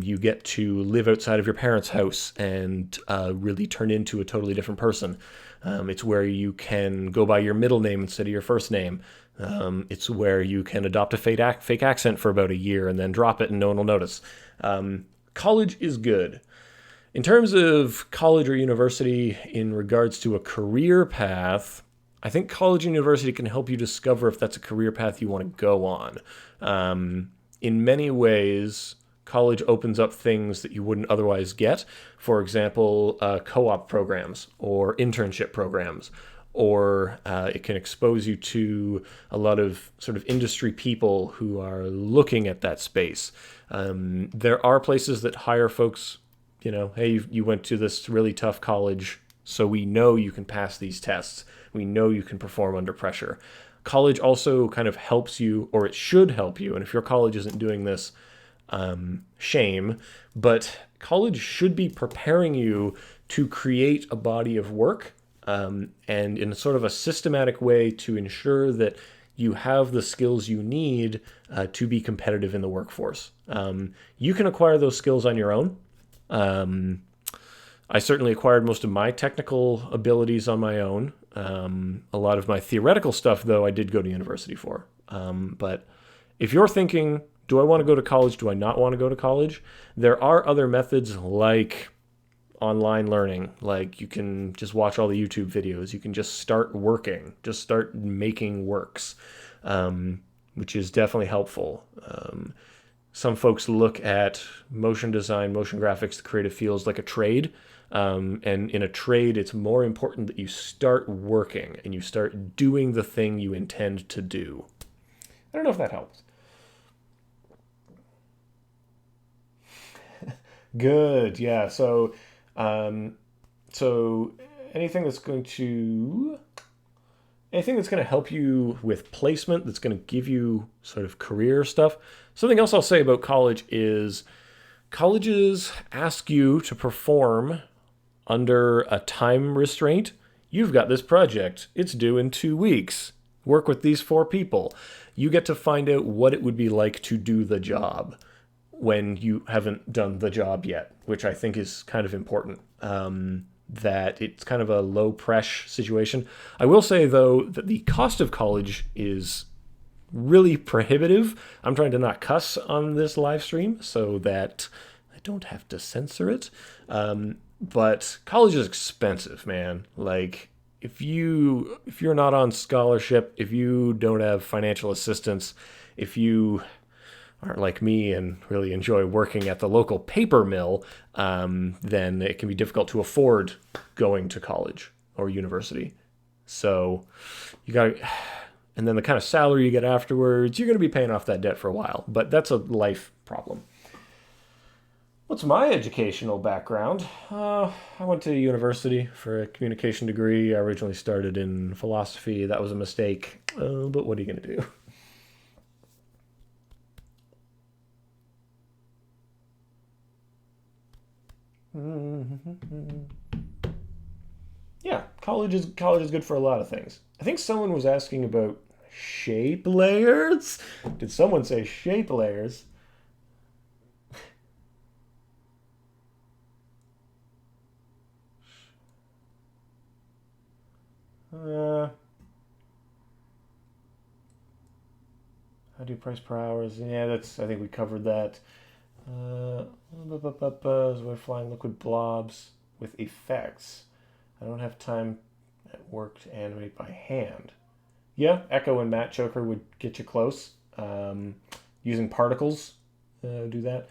[SPEAKER 1] you get to live outside of your parents' house and really turn into a totally different person. It's where you can go by your middle name instead of your first name. It's where you can adopt a fake accent for about a year and then drop it and no one will notice. College is good. In terms of college or university in regards to a career path, I think college and university can help you discover if that's a career path you want to go on. In many ways, college opens up things that you wouldn't otherwise get. For example, co-op programs or internship programs, or it can expose you to a lot of sort of industry people who are looking at that space. There are places that hire folks, hey, you went to this really tough college, so we know you can pass these tests. We know you can perform under pressure. College also kind of helps you, or it should help you, and if your college isn't doing this, shame, but college should be preparing you to create a body of work and in sort of a systematic way to ensure that you have the skills you need to be competitive in the workforce. You can acquire those skills on your own. I certainly acquired most of my technical abilities on my own. A lot of my theoretical stuff, though, I did go to university for. But if you're thinking, do I want to go to college? Do I not want to go to college? There are other methods like online learning. Like you can just watch all the YouTube videos. You can just start working, just start making works, which is definitely helpful. Some folks look at motion design, motion graphics, the creative fields like a trade. And in a trade, it's more important that you start working and you start doing the thing you intend to do. I don't know if that helps. Good, yeah. So anything that's going to help you with placement, that's going to give you sort of career stuff. Something else I'll say about college is colleges ask you to perform under a time restraint. You've got this project. It's due in 2 weeks. Work with these 4 people. You get to find out what it would be like to do the job when you haven't done the job yet, which I think is kind of important. That it's kind of a low pressure situation. I will say, though, that the cost of college is really prohibitive. I'm trying to not cuss on this live stream so that I don't have to censor it. But college is expensive, man. Like, if you're not on scholarship, if you don't have financial assistance, if you aren't like me and really enjoy working at the local paper mill, then it can be difficult to afford going to college or university. So you got to, and then the kind of salary you get afterwards, you're going to be paying off that debt for a while, but that's a life problem. What's my educational background? I went to university for a communication degree. I originally started in philosophy. That was a mistake, but what are you going to do? Yeah, college is good for a lot of things. I think someone was asking about shape layers. Did someone say shape layers? How do you price per hours? Yeah, I think we covered that. We're flying liquid blobs with effects. I don't have time at work to animate by hand. Yeah, Echo and Matte Choker would get you close. Using particles, do that.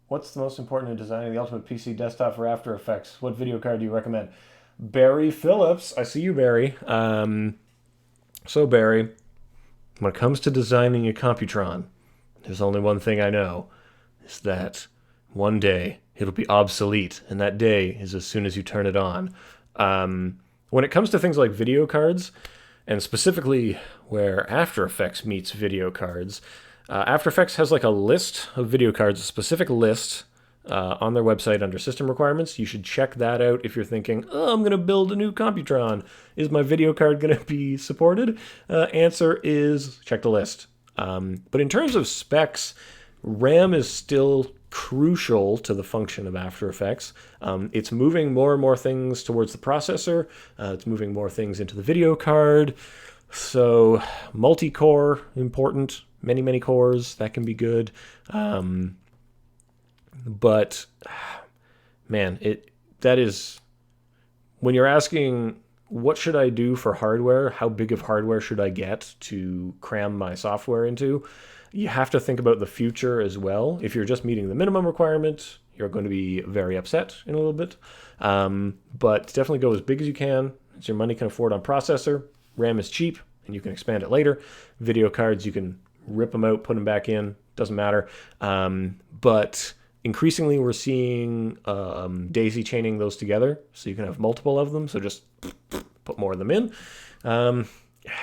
[SPEAKER 1] What's the most important in designing the ultimate PC desktop for After Effects? What video card do you recommend? Barry Phillips. I see you, Barry. So, Barry, when it comes to designing a Computron, there's only one thing I know. Is that one day it'll be obsolete, and that day is as soon as you turn it on. When it comes to things like video cards, and specifically where After Effects meets video cards, After Effects has like a list of video cards, a specific list on their website under system requirements. You should check that out if you're thinking, oh, I'm going to build a new Computron. Is my video card going to be supported? Answer is check the list. But in terms of specs, RAM is still crucial to the function of After Effects. It's moving more and more things towards the processor. It's moving more things into the video card. So multi-core, important. Many cores, that can be good. But man, that is, when you're asking what should I do for hardware, how big of hardware should I get to cram my software into, you have to think about the future as well. If you're just meeting the minimum requirement, you're going to be very upset in a little bit. But definitely go as big as you can, as your money can afford on processor. RAM is cheap, and you can expand it later. Video cards, you can rip them out, put them back in, doesn't matter. But increasingly we're seeing daisy chaining those together, so you can have multiple of them, so just put more of them in.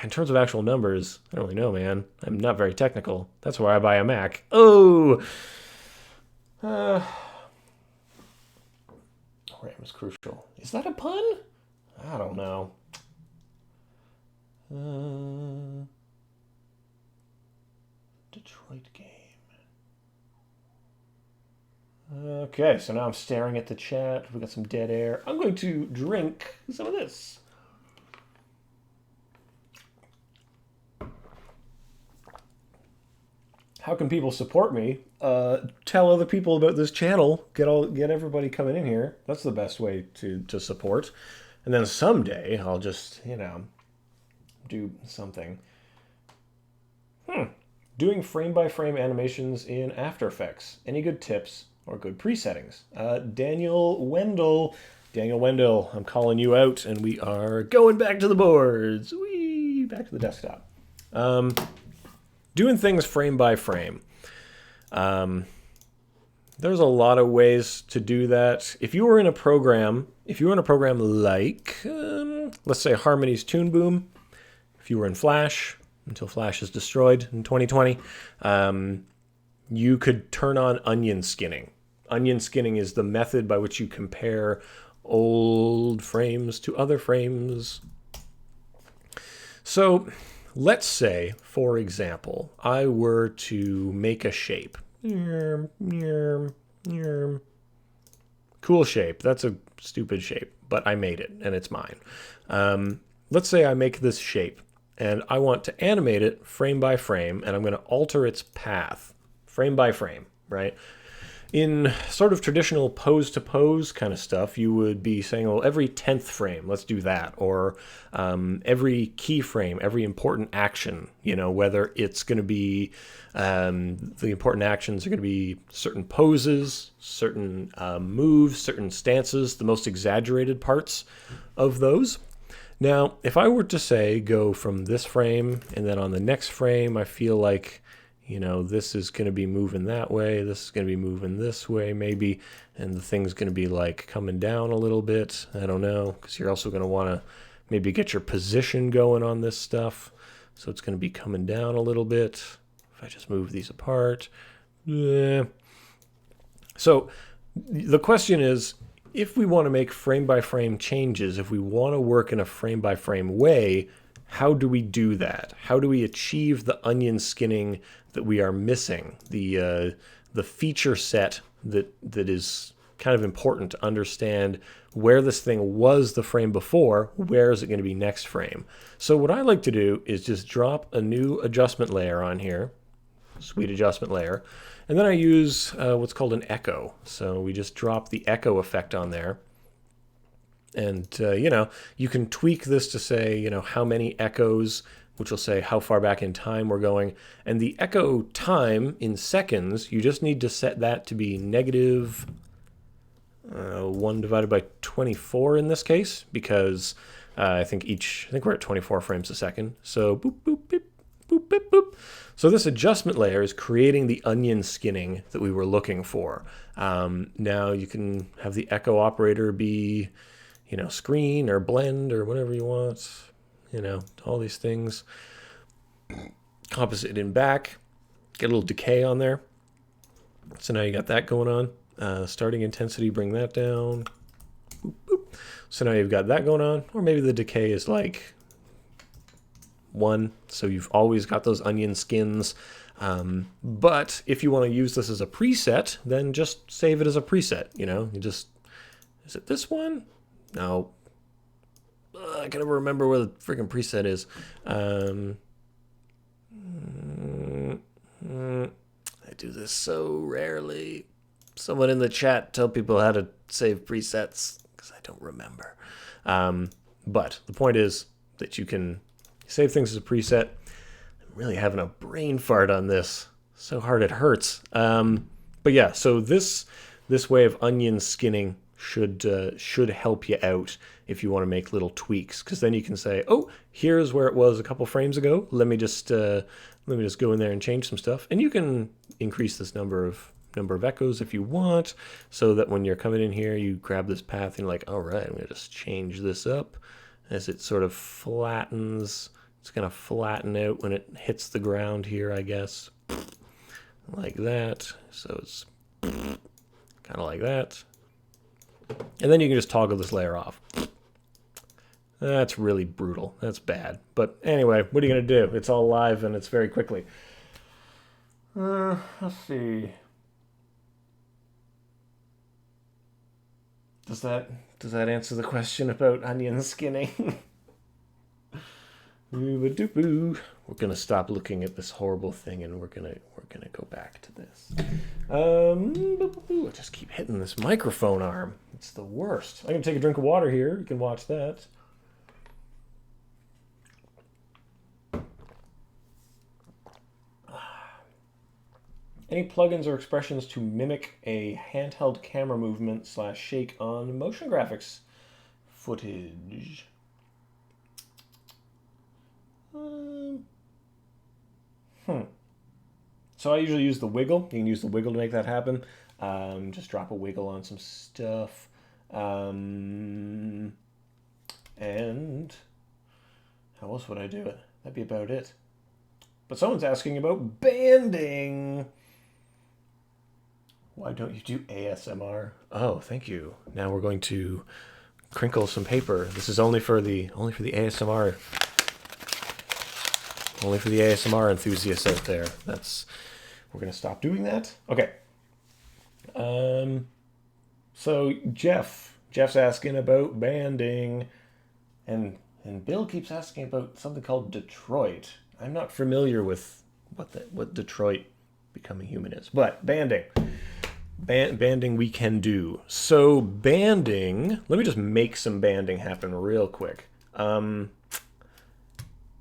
[SPEAKER 1] In terms of actual numbers, I don't really know, man. I'm not very technical. That's why I buy a Mac. RAM is crucial. Is that a pun? I don't know. Detroit game. Okay, so now I'm staring at the chat. We got some dead air. I'm going to drink some of this. How can people support me? Tell other people about this channel. Get everybody coming in here. That's the best way to support. And then someday I'll just, do something. Doing frame-by-frame animations in After Effects. Any good tips or good presettings? Daniel Wendell, I'm calling you out, and we are going back to the boards. Back to the desktop. Doing things frame by frame. There's a lot of ways to do that. If you were in a program like, let's say Harmony's Toon Boom, if you were in Flash, until Flash is destroyed in 2020, you could turn on onion skinning. Onion skinning is the method by which you compare old frames to other frames. So let's say, for example, I were to make a shape. Cool shape. That's a stupid shape, but I made it, and it's mine. Let's say I make this shape, and I want to animate it frame by frame, and I'm going to alter its path frame by frame, right? In sort of traditional pose-to-pose kind of stuff, you would be saying, well, every 10th frame, let's do that. Or every keyframe, every important action, you know, whether it's going to be, the important actions are going to be certain poses, certain moves, certain stances, the most exaggerated parts of those. Now, if I were to say, go from this frame, and then on the next frame, I feel like, you know, this is going to be moving that way, this is going to be moving this way maybe, and the thing's going to be like coming down a little bit. I don't know, because you're also going to want to maybe get your position going on this stuff. So it's going to be coming down a little bit. If I just move these apart. Yeah. So the question is, if we want to make frame by frame changes, if we want to work in a frame by frame way, how do we do that? How do we achieve the onion skinning that we are missing? The feature set that is kind of important to understand where this thing was the frame before, where is it going to be next frame? So what I like to do is just drop a new adjustment layer on here, sweet adjustment layer, and then I use what's called an echo. So we just drop the echo effect on there. And, you know, you can tweak this to say, you know, how many echoes, which will say how far back in time we're going. And the echo time in seconds, you just need to set that to be negative 1 divided by 24 in this case, because I think we're at 24 frames a second. So boop, boop, beep, boop, beep, boop. So this adjustment layer is creating the onion skinning that we were looking for. Now you can have the echo operator be, you know, screen or blend or whatever you want, you know, all these things. Composite in back, get a little decay on there. So now you got that going on. Starting intensity, bring that down. Boop, boop. So now you've got that going on, or maybe the decay is like 1, so you've always got those onion skins. But if you want to use this as a preset, then just save it as a preset, you know. You just, is it this one? No. I can never remember where the freaking preset is. I do this so rarely. Someone in the chat tell people how to save presets, because I don't remember. But the point is that you can save things as a preset. I'm really having a brain fart on this. So hard it hurts. But yeah, so this way of onion skinning should help you out if you want to make little tweaks, because then you can say, oh, here's where it was a couple frames ago. Let me just go in there and change some stuff, and you can increase this number of echoes if you want, so that when you're coming in here, you grab this path and you're like, all right, I'm gonna just change this up as it sort of flattens. It's gonna flatten out when it hits the ground here, I guess, like that. So it's kind of like that. And then you can just toggle this layer off. That's really brutal. That's bad. But anyway, what are you going to do? It's all live and it's very quickly. Let's see. Does that answer the question about onion skinning? We're gonna stop looking at this horrible thing and we're gonna go back to this. I just keep hitting this microphone arm. It's the worst. I can take a drink of water here. You can watch that. Any plugins or expressions to mimic a handheld camera movement / shake on motion graphics footage? So I usually use the wiggle. You can use the wiggle to make that happen. Just drop a wiggle on some stuff. And how else would I do it? That'd be about it. But someone's asking about banding. Why don't you do ASMR? Oh, thank you. Now we're going to crinkle some paper. This is only for the ASMR. Only for the ASMR enthusiasts out there. We're gonna stop doing that. Okay. So Jeff's asking about banding, and Bill keeps asking about something called Detroit. I'm not familiar with what Detroit becoming human is, but banding. Banding we can do. So banding, let me just make some banding happen real quick. And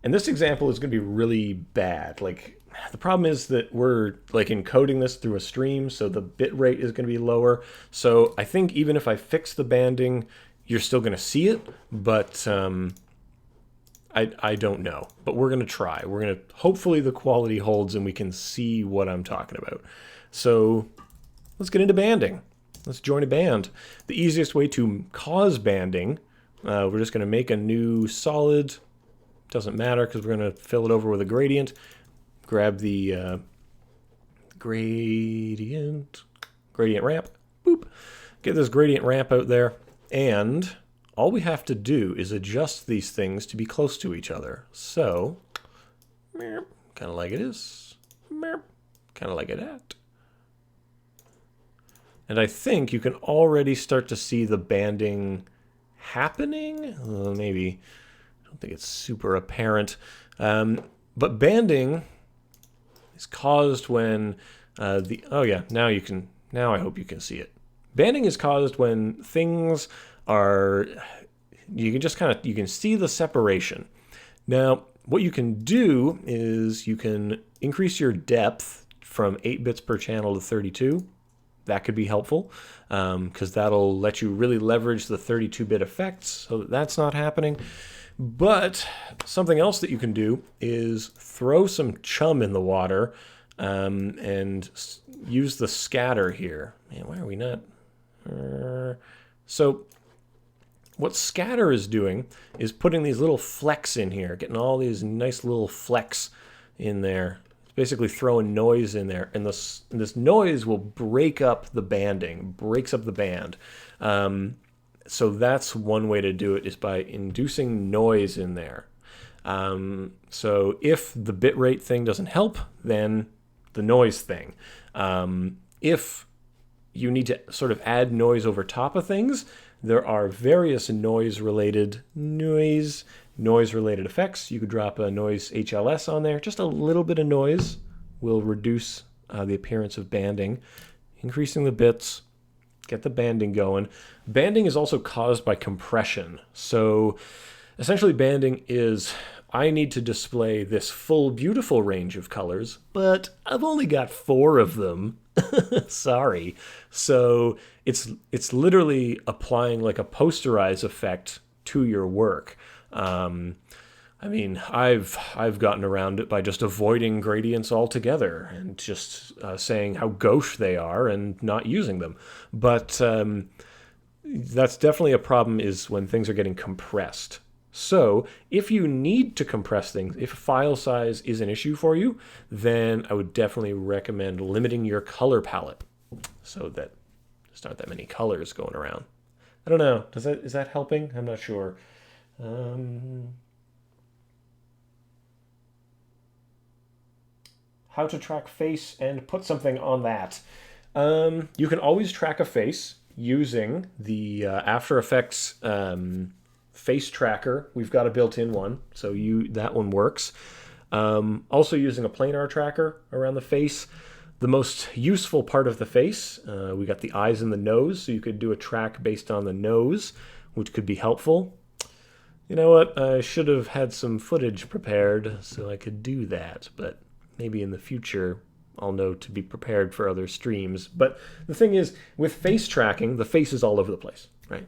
[SPEAKER 1] this example is going to be really bad. Like, the problem is that we're like encoding this through a stream, so the bit rate is going to be lower. So I think even if I fix the banding, you're still going to see it, but I don't know. But we're going to try. We're going to, hopefully the quality holds and we can see what I'm talking about. So let's get into banding. Let's join a band. The easiest way to cause banding, we're just going to make a new solid. Doesn't matter because we're going to fill it over with a gradient. Grab the gradient ramp. Boop. Get this gradient ramp out there. And all we have to do is adjust these things to be close to each other. So, kind of like it is. Kind of like it at. And I think you can already start to see the banding happening. Maybe. I don't think it's super apparent. But banding is caused when oh yeah, now I hope you can see it. Banding is caused when things are, you can see the separation. Now, what you can do is you can increase your depth from 8 bits per channel to 32. That could be helpful because that'll let you really leverage the 32-bit effects so that's not happening. But something else that you can do is throw some chum in the water and use the scatter here. Man, why are we not? So what scatter is doing is putting these little flecks in here, getting all these nice little flecks in there. It's basically throwing noise in there, and this noise will break up the banding, breaks up the band. So that's one way to do it, is by inducing noise in there. So if the bitrate thing doesn't help, then the noise thing. If you need to sort of add noise over top of things, there are various noise-related effects. You could drop a noise HLS on there. Just a little bit of noise will reduce the appearance of banding, increasing the bits. Get the banding going. Banding is also caused by compression. So essentially banding is, I need to display this full, beautiful range of colors, but I've only got 4 of them. Sorry. So it's literally applying like a posterize effect to your work. I mean, I've gotten around it by just avoiding gradients altogether and just saying how gauche they are and not using them. But that's definitely a problem, is when things are getting compressed. So if you need to compress things, if file size is an issue for you, then I would definitely recommend limiting your color palette so that there's not that many colors going around. I don't know. Is that helping? I'm not sure. How to track face and put something on that. You can always track a face using the After Effects face tracker. We've got a built-in one, so that one works. Also using a planar tracker around the face. The most useful part of the face, we got the eyes and the nose, so you could do a track based on the nose, which could be helpful. You know what? I should have had some footage prepared so I could do that, but maybe in the future I'll know to be prepared for other streams. But the thing is, with face tracking, the face is all over the place, right?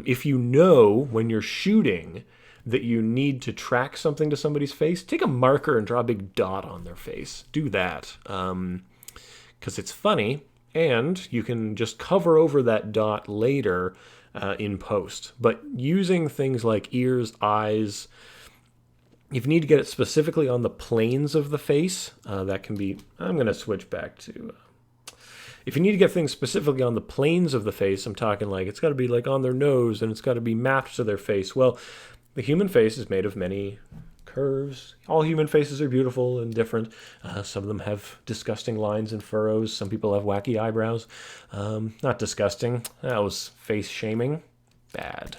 [SPEAKER 1] If you know when you're shooting that you need to track something to somebody's face, take a marker and draw a big dot on their face. Do that, because it's funny, and you can just cover over that dot later in post. But using things like ears, eyes, If you need to get it specifically on the planes of the face, that can be, I'm going to switch back to, if you need to get things specifically on the planes of the face, I'm talking like it's got to be like on their nose and it's got to be mapped to their face. Well, the human face is made of many curves. All human faces are beautiful and different. Some of them have disgusting lines and furrows. Some people have wacky eyebrows. Not disgusting. That was face shaming. Bad.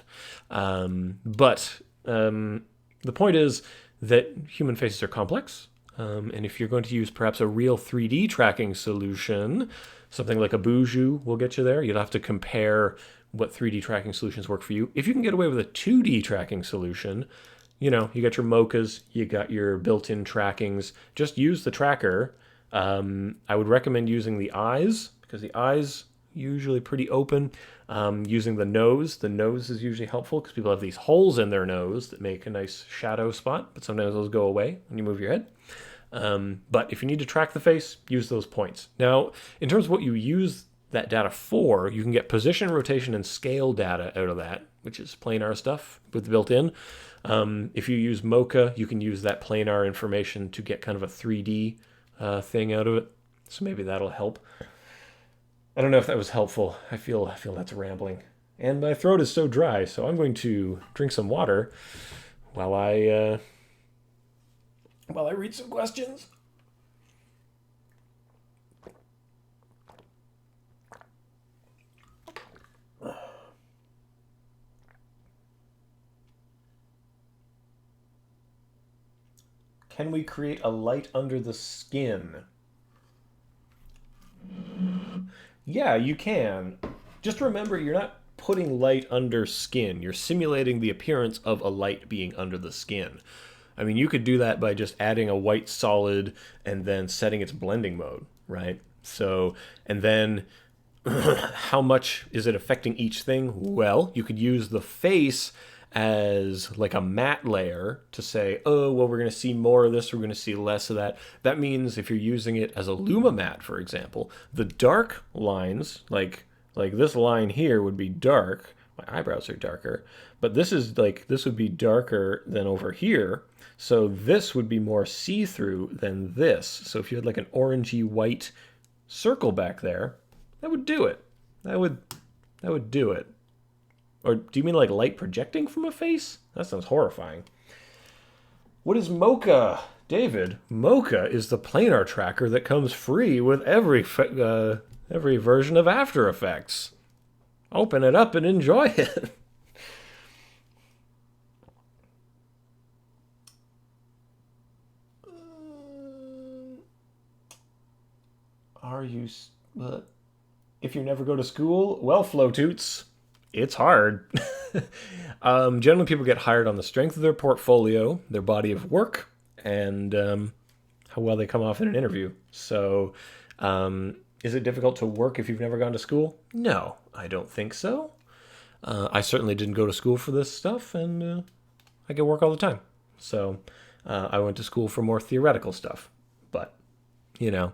[SPEAKER 1] But the point is that human faces are complex. And if you're going to use perhaps a real 3D tracking solution, something like a Buju will get you there. You'll have to compare what 3D tracking solutions work for you. If you can get away with a 2D tracking solution, you know, you got your Mochas, you got your built-in trackings. Just use the tracker. I would recommend using the eyes, because the eyes usually pretty open. Using the nose is usually helpful because people have these holes in their nose that make a nice shadow spot, but sometimes those go away when you move your head. But if you need to track the face, use those points. Now, in terms of what you use that data for, you can get position, rotation, and scale data out of that, which is planar stuff with the built-in. If you use Mocha, you can use that planar information to get kind of a 3D thing out of it. So maybe that'll help. I don't know if that was helpful. I feel that's rambling. And my throat is so dry, so I'm going to drink some water while I read some questions. Can we create a light under the skin? Yeah, you can. Just remember, you're not putting light under skin. You're simulating the appearance of a light being under the skin. I mean, you could do that by just adding a white solid and then setting its blending mode, right? So, and then how much is it affecting each thing? Well, you could use the face as like a matte layer to say, oh, well, we're going to see more of this, we're going to see less of that. That means if you're using it as a Luma matte, for example, the dark lines, like this line here would be dark. My eyebrows are darker, but this would be darker than over here. So this would be more see-through than this. So if you had like an orangey white circle back there, that would do it. That would do it. Or do you mean like light projecting from a face? That sounds horrifying. What is Mocha? David, Mocha is the planar tracker that comes free with every version of After Effects. Open it up and enjoy it. If you never go to school, well, Flowtoots, it's hard. Generally, people get hired on the strength of their portfolio, their body of work, and how well they come off in an interview. So, is it difficult to work if you've never gone to school? No, I don't think so. I certainly didn't go to school for this stuff, and I get work all the time. So, I went to school for more theoretical stuff. But, you know.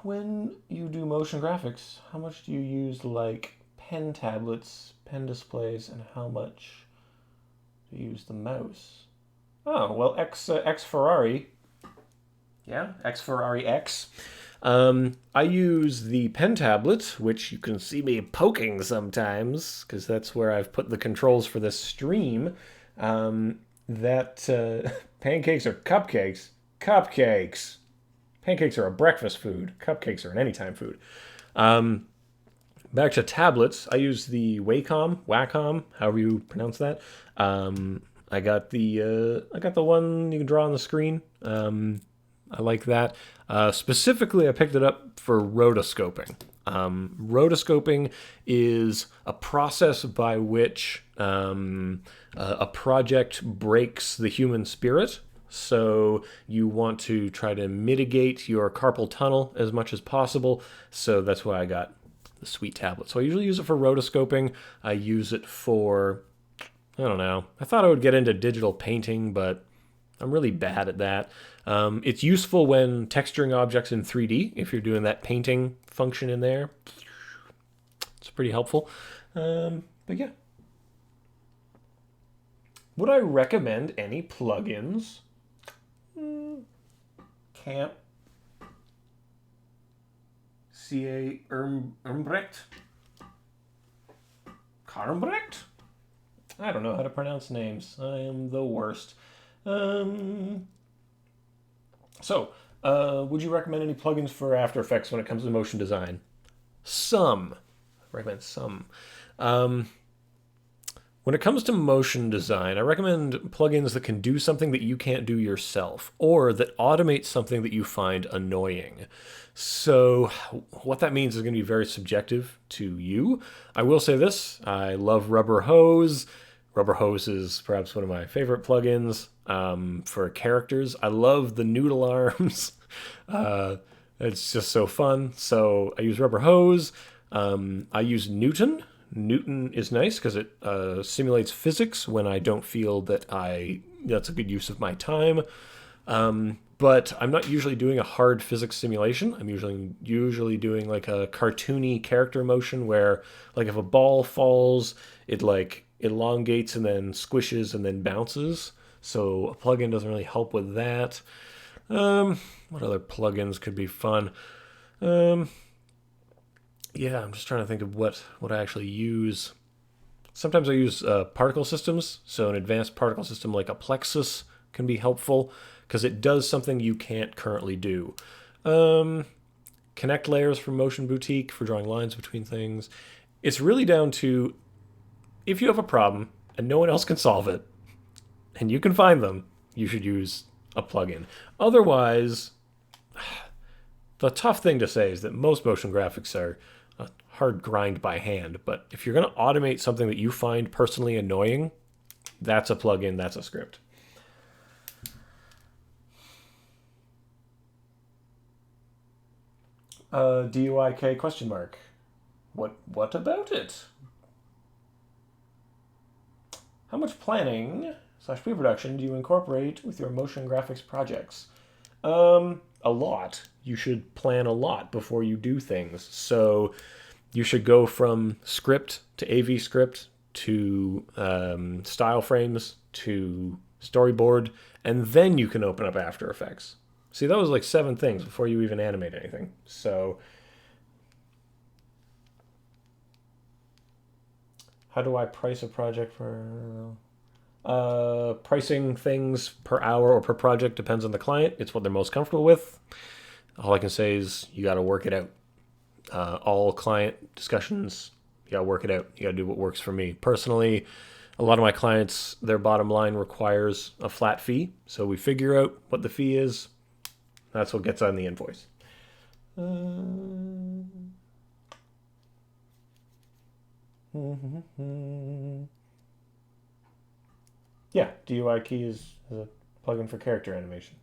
[SPEAKER 1] When you do motion graphics, how much do you use like pen tablets, pen displays, and how much do you use the mouse? Oh, well, X Ferrari. Yeah, X Ferrari X. I use the pen tablet, which you can see me poking sometimes, because that's where I've put the controls for this stream. Pancakes or cupcakes? Cupcakes. Pancakes are a breakfast food. Cupcakes are an anytime food. Back to tablets, I use the Wacom, however you pronounce that. I got the one you can draw on the screen. I like that. Specifically, I picked it up for rotoscoping. Rotoscoping is a process by which a project breaks the human spirit. So you want to try to mitigate your carpal tunnel as much as possible. So that's why I got the sweet tablet. So I usually use it for rotoscoping. I use it for, I don't know. I thought I would get into digital painting, but I'm really bad at that. It's useful when texturing objects in 3D, if you're doing that painting function in there. It's pretty helpful. But yeah. Would I recommend any plugins? Can't. C.A. Ermbrecht? Karmbrecht? I don't know how to pronounce names. I am the worst. Would you recommend any plugins for After Effects when it comes to motion design? Some. I recommend some. When it comes to motion design, I recommend plugins that can do something that you can't do yourself, or that automate something that you find annoying. So what that means is going to be very subjective to you. I will say this, I love Rubber Hose. Rubber Hose is perhaps one of my favorite plugins for characters. I love the noodle arms. It's just so fun. So I use Rubber Hose. I use Newton. Newton is nice because it simulates physics when I don't feel that that's a good use of my time. But I'm not usually doing a hard physics simulation. I'm usually doing like a cartoony character motion where, like, if a ball falls, it like elongates and then squishes and then bounces. So a plugin doesn't really help with that. What other plugins could be fun? Yeah, I'm just trying to think of what I actually use. Sometimes I use particle systems. So an advanced particle system like a Plexus can be helpful because it does something you can't currently do. Connect layers from Motion Boutique for drawing lines between things. It's really down to, if you have a problem and no one else can solve it, and you can find them, you should use a plugin. Otherwise, the tough thing to say is that most motion graphics are a hard grind by hand. But if you're going to automate something that you find personally annoying, that's a plugin, that's a script. DUIK question mark. What about it? How much planning / pre-production do you incorporate with your motion graphics projects? A lot. You should plan a lot before you do things. So you should go from script to AV script to style frames to storyboard, and then you can open up After Effects. See, that was like 7 things before you even animate anything. So how do I price a project for... pricing things per hour or per project depends on the client. It's what they're most comfortable with. All I can say is you got to work it out. All client discussions, you got to work it out. You got to do what works for me. Personally, a lot of my clients, their bottom line requires a flat fee. So we figure out what the fee is. That's what gets on the invoice. Yeah, DUI key is a plugin for character animation.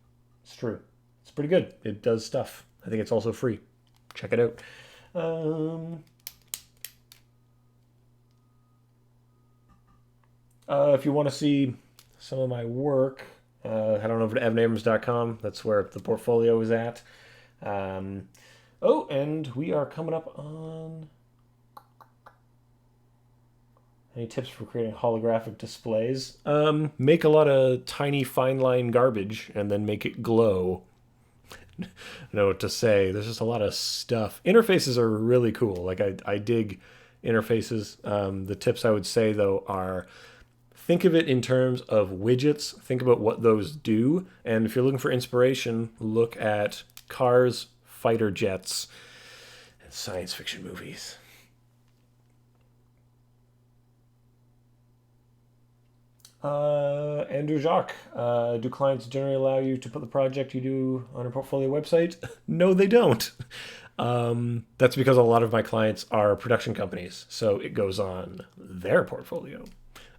[SPEAKER 1] It's true. It's pretty good. It does stuff. I think it's also free. Check it out. If you want to see some of my work, head on over to evanabrams.com. That's where the portfolio is at. Oh, and we are coming up on... Any tips for creating holographic displays? Make a lot of tiny fine line garbage and then make it glow. I know what to say. There's just a lot of stuff. Interfaces are really cool. Like I dig interfaces. The tips I would say though are, think of it in terms of widgets. Think about what those do. And if you're looking for inspiration, look at cars, fighter jets, and science fiction movies. Andrew Jacques, do clients generally allow you to put the project you do on a portfolio website? No, they don't. That's because a lot of my clients are production companies, so it goes on their portfolio.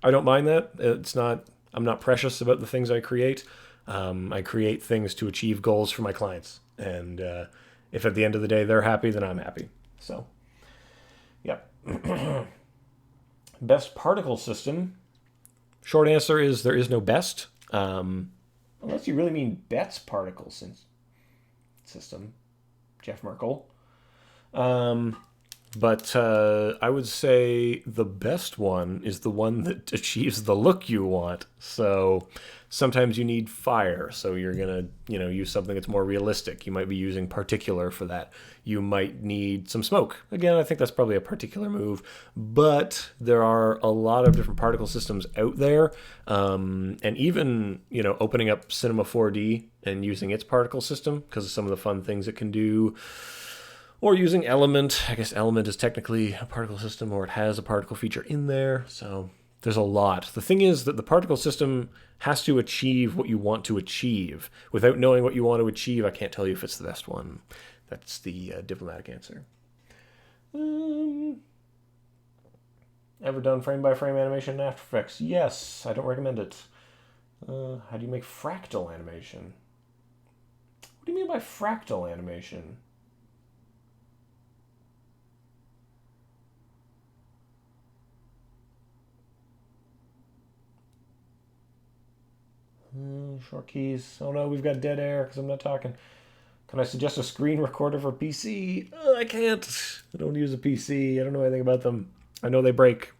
[SPEAKER 1] I don't mind that. I'm not precious about the things I create. I create things to achieve goals for my clients. And if at the end of the day they're happy, then I'm happy. So, yeah. Best particle system. Short answer is there is no best. Unless you really mean Bet's particle system. Jeff Merkel. But I would say the best one is the one that achieves the look you want. So sometimes you need fire, so you're gonna, use something that's more realistic. You might be using particular for that. You might need some smoke. Again, I think that's probably a particular move, but there are a lot of different particle systems out there, and even opening up Cinema 4D and using its particle system because of some of the fun things it can do. Or using Element. I guess Element is technically a particle system, or it has a particle feature in there. So there's a lot. The thing is that the particle system has to achieve what you want to achieve. Without knowing what you want to achieve, I can't tell you if it's the best one. That's the diplomatic answer. Ever done frame-by-frame animation in After Effects? Yes, I don't recommend it. How do you make fractal animation? What do you mean by fractal animation? Short keys. Oh no, we've got dead air because I'm not talking. Can I suggest a screen recorder for PC? I can't. I don't use a PC. I don't know anything about them. I know they break.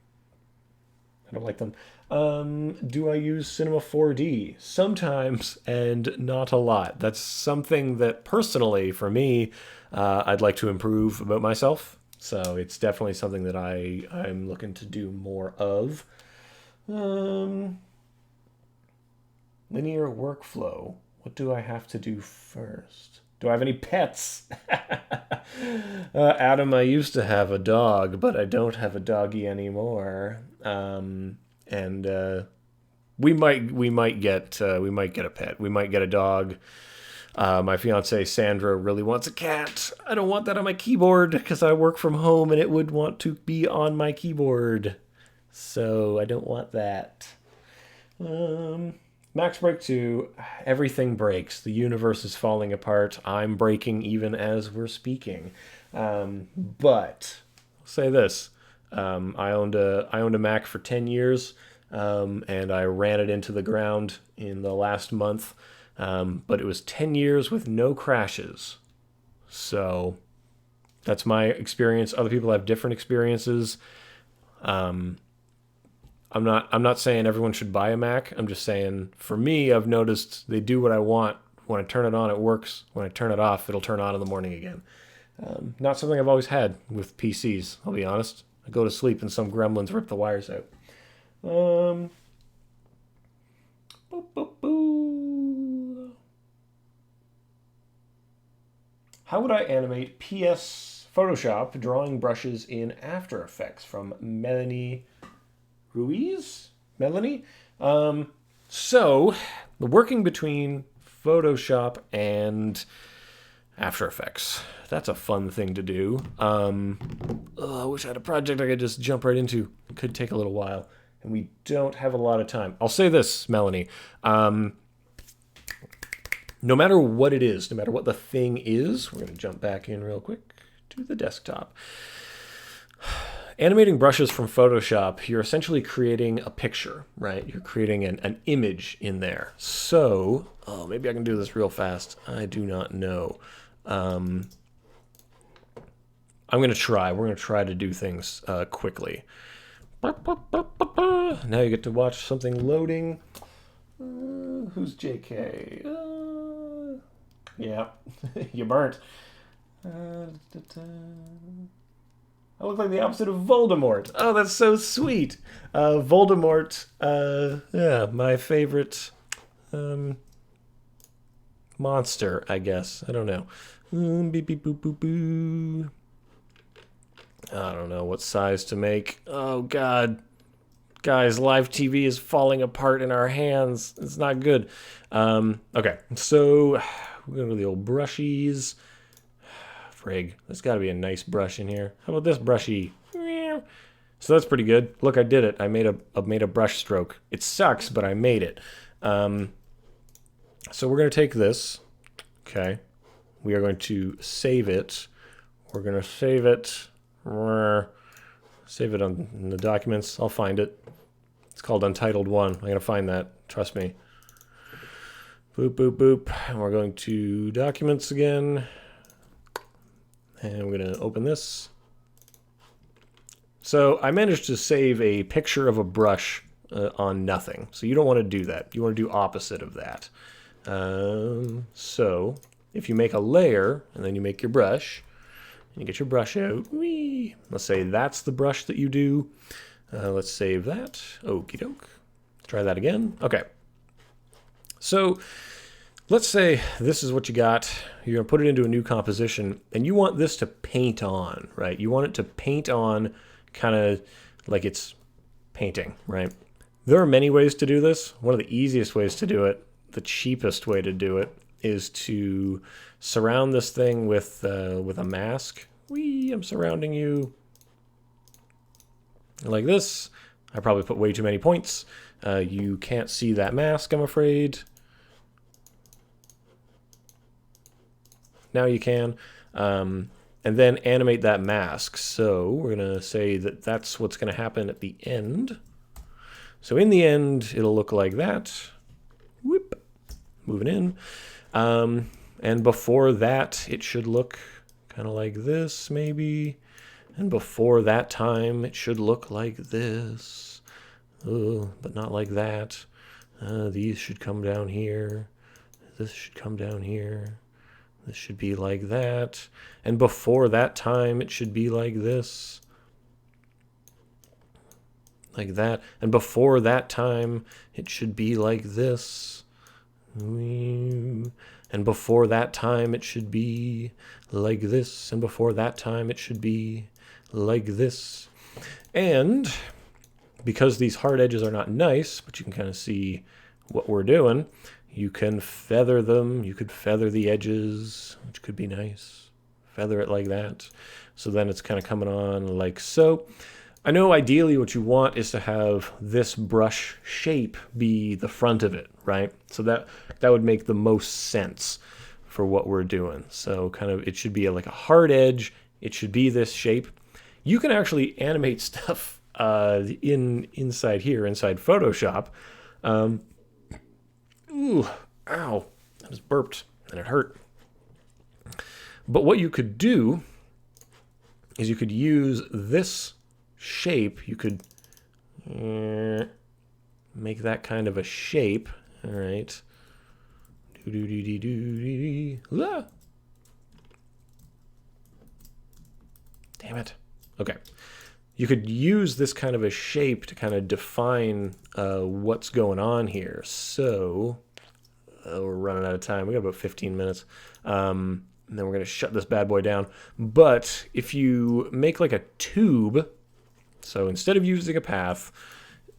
[SPEAKER 1] I don't like them. Do I use Cinema 4D? Sometimes, and not a lot. That's something that personally, for me, I'd like to improve about myself. So it's definitely something that I'm looking to do more of. Linear workflow. What do I have to do first? Do I have any pets? Adam, I used to have a dog, but I don't have a doggy anymore. And we might get a pet. We might get a dog. My fiance Sandra really wants a cat. I don't want that on my keyboard because I work from home and it would want to be on my keyboard. So I don't want that. Max Break 2, everything breaks. The universe is falling apart. I'm breaking even as we're speaking. But I'll say this. I owned a Mac for 10 years, and I ran it into the ground in the last month. But it was 10 years with no crashes. So that's my experience. Other people have different experiences. I'm not saying everyone should buy a Mac. I'm just saying, for me, I've noticed they do what I want. When I turn it on, it works. When I turn it off, it'll turn on in the morning again. Not something I've always had with PCs, I'll be honest. I go to sleep and some gremlins rip the wires out. How would I animate PS Photoshop drawing brushes in After Effects? From Melanie Ruiz? Melanie? So, the working between Photoshop and After Effects. That's a fun thing to do. I wish I had a project I could just jump right into. It could take a little while. And we don't have a lot of time. I'll say this, Melanie. No matter what it is, no matter what the thing is, we're going to jump back in real quick to the desktop. Animating brushes from Photoshop, you're essentially creating a picture, right? You're creating an image in there. So, maybe I can do this real fast. I do not know. I'm going to try. We're going to try to do things quickly. Now you get to watch something loading. Who's JK? Yeah, you burnt. I look like the opposite of Voldemort. Oh, that's so sweet. Voldemort, yeah, my favorite monster, I guess. I don't know. Beep, beep, boop, boop, boo. I don't know what size to make. Oh, God. Guys, live TV is falling apart in our hands. It's not good. Okay, so we're going to do the old brushies. Frig, there's got to be a nice brush in here. How about this brushy? So that's pretty good. Look, I did it. I made a brush stroke. It sucks, but I made it. So we're going to take this. Okay. We are going to save it. We're going to save it. Save it in the documents. I'll find it. It's called Untitled 1. I'm going to find that. Trust me. Boop, boop, boop. And we're going to Documents again. And we're going to open this. So I managed to save a picture of a brush on nothing. So you don't want to do that. You want to do opposite of that. So if you make a layer and then you make your brush, and you get your brush out, whee, let's say that's the brush that you do. Let's save that. Okie doke. Try that again. Okay. So let's say this is what you got. You're going to put it into a new composition, and you want this to paint on, right? You want it to paint on kind of like it's painting, right? There are many ways to do this. One of the easiest ways to do it, the cheapest way to do it, is to surround this thing with a mask. Whee, I'm surrounding you. Like this. I probably put way too many points. You can't see that mask, I'm afraid. Now you can. And then animate that mask. So we're going to say that that's what's going to happen at the end. So in the end, it'll look like that. Whoop. Moving in. And before that, it should look kind of like this, maybe. And before that time, it should look like this. Oh, but not like that. These should come down here. This should come down here. This should be like that. And before that time, it should be like this. Like that. And before that time, it should be like this. And before that time, it should be like this. And before that time, it should be like this. And because these hard edges are not nice, but you can kind of see what we're doing, you can feather them. You could feather the edges, which could be nice. Feather it like that. So then it's kind of coming on like so. I know ideally what you want is to have this brush shape be the front of it, right? So that would make the most sense for what we're doing. So kind of it should be like a hard edge. It should be this shape. You can actually animate stuff inside here, inside Photoshop. Ooh, ow, I just burped and it hurt. But what you could do is you could use this shape. You could make that kind of a shape. All right. Ah. Damn it. Okay. You could use this kind of a shape to kind of define what's going on here. So we're running out of time. We got about 15 minutes. And then we're going to shut this bad boy down. But if you make like a tube, so instead of using a path,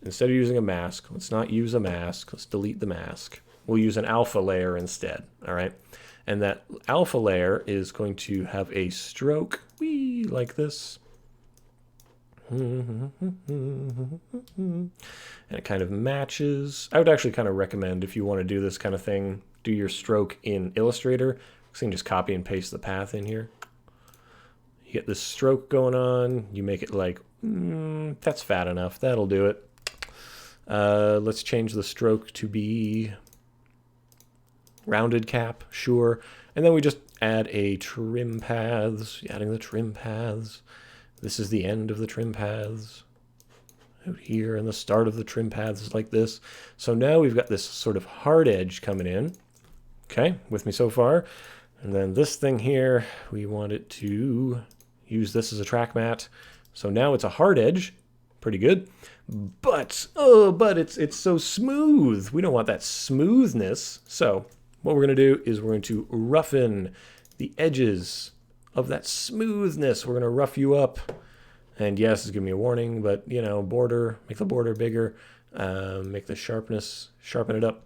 [SPEAKER 1] instead of using a mask, let's not use a mask. Let's delete the mask. We'll use an alpha layer instead. All right. And that alpha layer is going to have a stroke like this. And it kind of matches. I would actually kind of recommend, if you want to do this kind of thing, do your stroke in Illustrator. So you can just copy and paste the path in here. You get this stroke going on. You make it like, that's fat enough. That'll do it. Let's change the stroke to be rounded cap, sure. And then we just add a trim paths, adding the trim paths. This is the end of the trim paths. Out here, and the start of the trim paths is like this. So now we've got this sort of hard edge coming in. Okay, with me so far? And then this thing here, we want it to use this as a track mat. So now it's a hard edge. Pretty good. But it's so smooth. We don't want that smoothness. So what we're going to do is we're going to roughen the edges of that smoothness. We're going to rough you up. And yes, it's giving me a warning, but you know, border, make the border bigger, make the sharpness, sharpen it up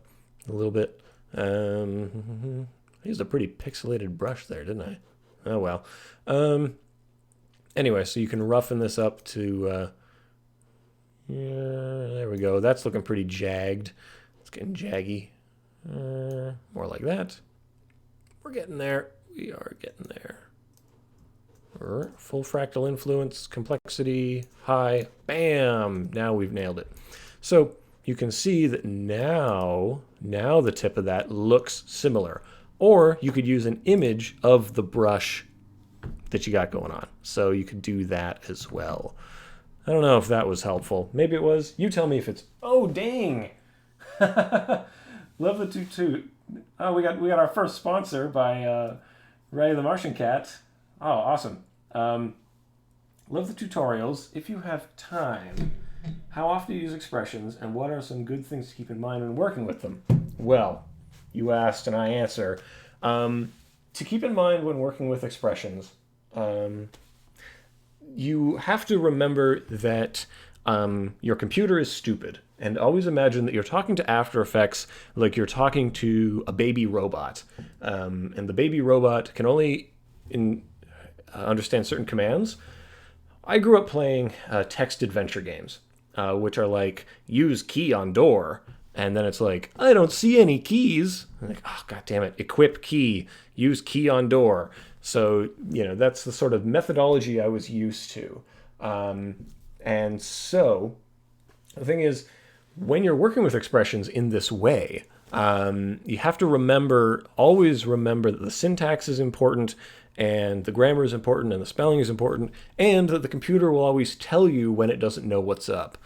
[SPEAKER 1] a little bit. I used a pretty pixelated brush there, didn't I? Oh well. Anyway, so you can roughen this up to, yeah, there we go. That's looking pretty jagged. It's getting jaggy. More like that. We're getting there. We are getting there. Full fractal influence, complexity, high, bam! Now we've nailed it. So you can see that now the tip of that looks similar. Or you could use an image of the brush that you got going on. So you could do that as well. I don't know if that was helpful. Maybe it was. You tell me if it's... Oh, dang! Love the toot. Oh, we got our first sponsor by Ray the Martian Cat. Oh, awesome. Love the tutorials. If you have time, how often do you use expressions, and what are some good things to keep in mind when working with them? Well, you asked and I answer. To keep in mind when working with expressions, you have to remember that your computer is stupid. And always imagine that you're talking to After Effects like you're talking to a baby robot. And the baby robot can only understand certain commands. I grew up playing text adventure games, which are like, use key on door. And then it's like, I don't see any keys. I'm like, oh, God damn it. Equip key. Use key on door. So, that's the sort of methodology I was used to. And so the thing is, when you're working with expressions in this way, you have to always remember that the syntax is important, and the grammar is important, and the spelling is important, and that the computer will always tell you when it doesn't know what's up.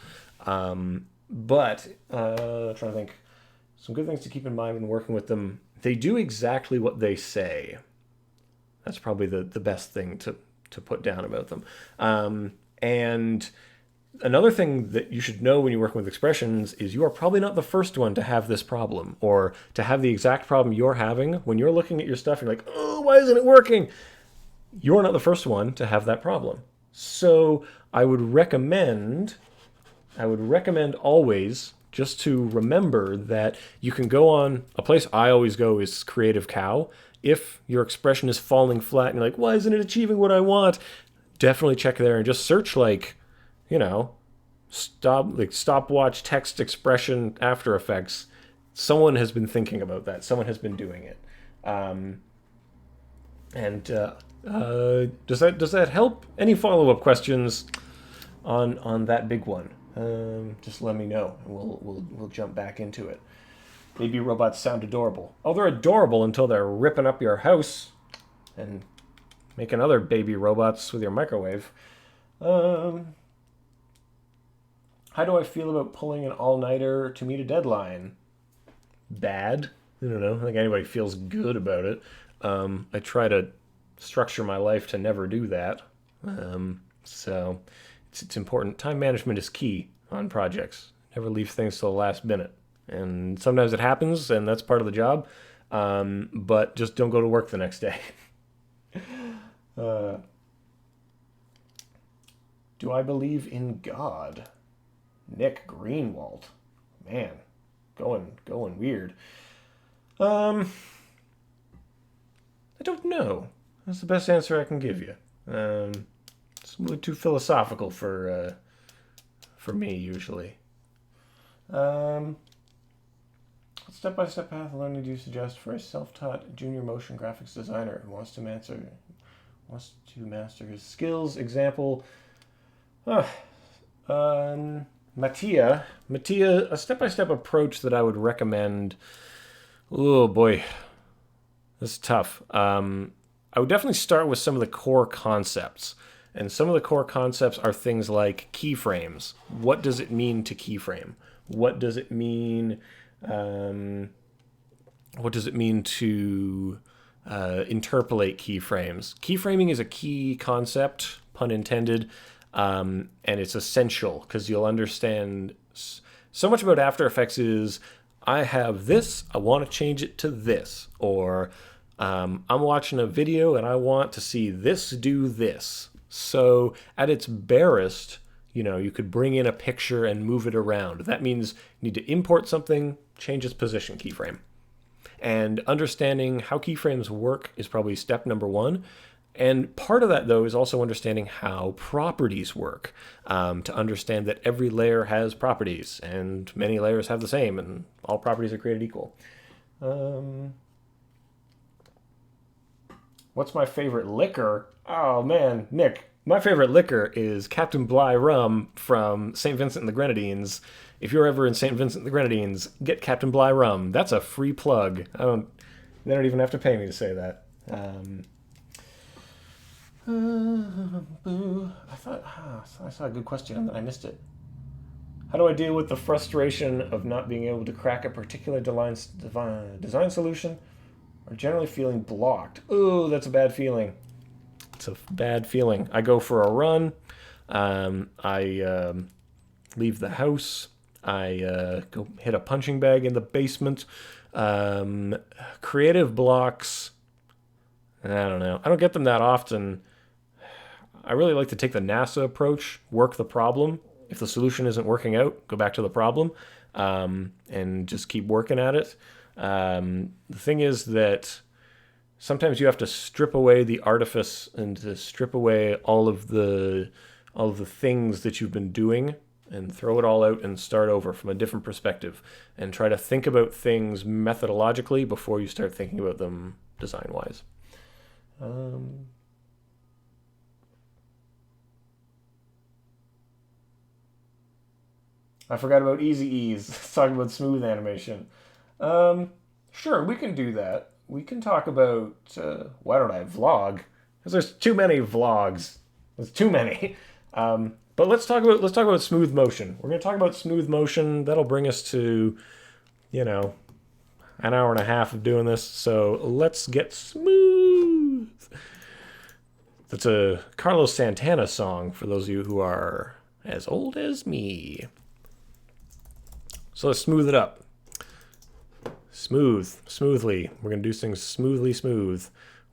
[SPEAKER 1] But trying to think, some good things to keep in mind when working with them. They do exactly what they say. That's probably the best thing to put down about them. And another thing that you should know when you're working with expressions is you are probably not the first one to have this problem, or to have the exact problem you're having. When you're looking at your stuff, you're like, oh, why isn't it working? You're not the first one to have that problem. So I would recommend always just to remember that you can go on, a place I always go is Creative Cow. If your expression is falling flat and you're like, why isn't it achieving what I want? Definitely check there and just search stopwatch text expression After Effects. Someone has been thinking about that. Someone has been doing it. Does that help? Any follow-up questions on that big one? Just let me know, and we'll jump back into it. Baby robots sound adorable. Oh, they're adorable until they're ripping up your house and making other baby robots with your microwave. How do I feel about pulling an all-nighter to meet a deadline? Bad. I don't know. I think anybody feels good about it. I try to structure my life to never do that. So it's important. Time management is key on projects. Never leave things till the last minute. And sometimes it happens, and that's part of the job. But just don't go to work the next day. Do I believe in God? Nick Greenwald. Man, going weird. I don't know. That's the best answer I can give you. It's a little too philosophical for me, usually. What step-by-step path of learning do you suggest for a self-taught junior motion graphics designer who wants to master his skills? Example, Mattia, a step-by-step approach that I would recommend. Oh boy, this is tough. I would definitely start with some of the core concepts. And some of the core concepts are things like keyframes. What does it mean to keyframe? What does it mean? What does it mean to interpolate keyframes? Keyframing is a key concept, pun intended, and it's essential because you'll understand so much about After Effects is I have this, I want to change it to this, or I'm watching a video and I want to see this do this. So at its barest, you could bring in a picture and move it around. That means you need to import something, change its position keyframe. And understanding how keyframes work is probably step number one. And part of that, though, is also understanding how properties work, to understand that every layer has properties, and many layers have the same, and all properties are created equal. What's my favorite liquor? Oh, man, Nick, my favorite liquor is Captain Bligh rum from St. Vincent and the Grenadines. If you're ever in St. Vincent and the Grenadines, get Captain Bligh rum. That's a free plug. They don't even have to pay me to say that. Boo. I saw a good question and then I missed it. How do I deal with the frustration of not being able to crack a particular design solution, or generally feeling blocked? Ooh, that's a bad feeling. It's a bad feeling. I go for a run. I leave the house. I go hit a punching bag in the basement. Creative blocks, I don't know. I don't get them that often. I really like to take the NASA approach, work the problem. If the solution isn't working out, go back to the problem, and just keep working at it. The thing is that sometimes you have to strip away the artifice and to strip away all of the things that you've been doing and throw it all out and start over from a different perspective and try to think about things methodologically before you start thinking about them design-wise. I forgot about Easy Ease. Let's talk about smooth animation. Sure, we can do that. We can talk about, why don't I vlog? Because there's too many vlogs. There's too many. But let's talk about smooth motion. We're going to talk about smooth motion. That'll bring us to, an hour and a half of doing this. So let's get smooth. That's a Carlos Santana song for those of you who are as old as me. So let's smooth it up. Smoothly. We're going to do things smooth.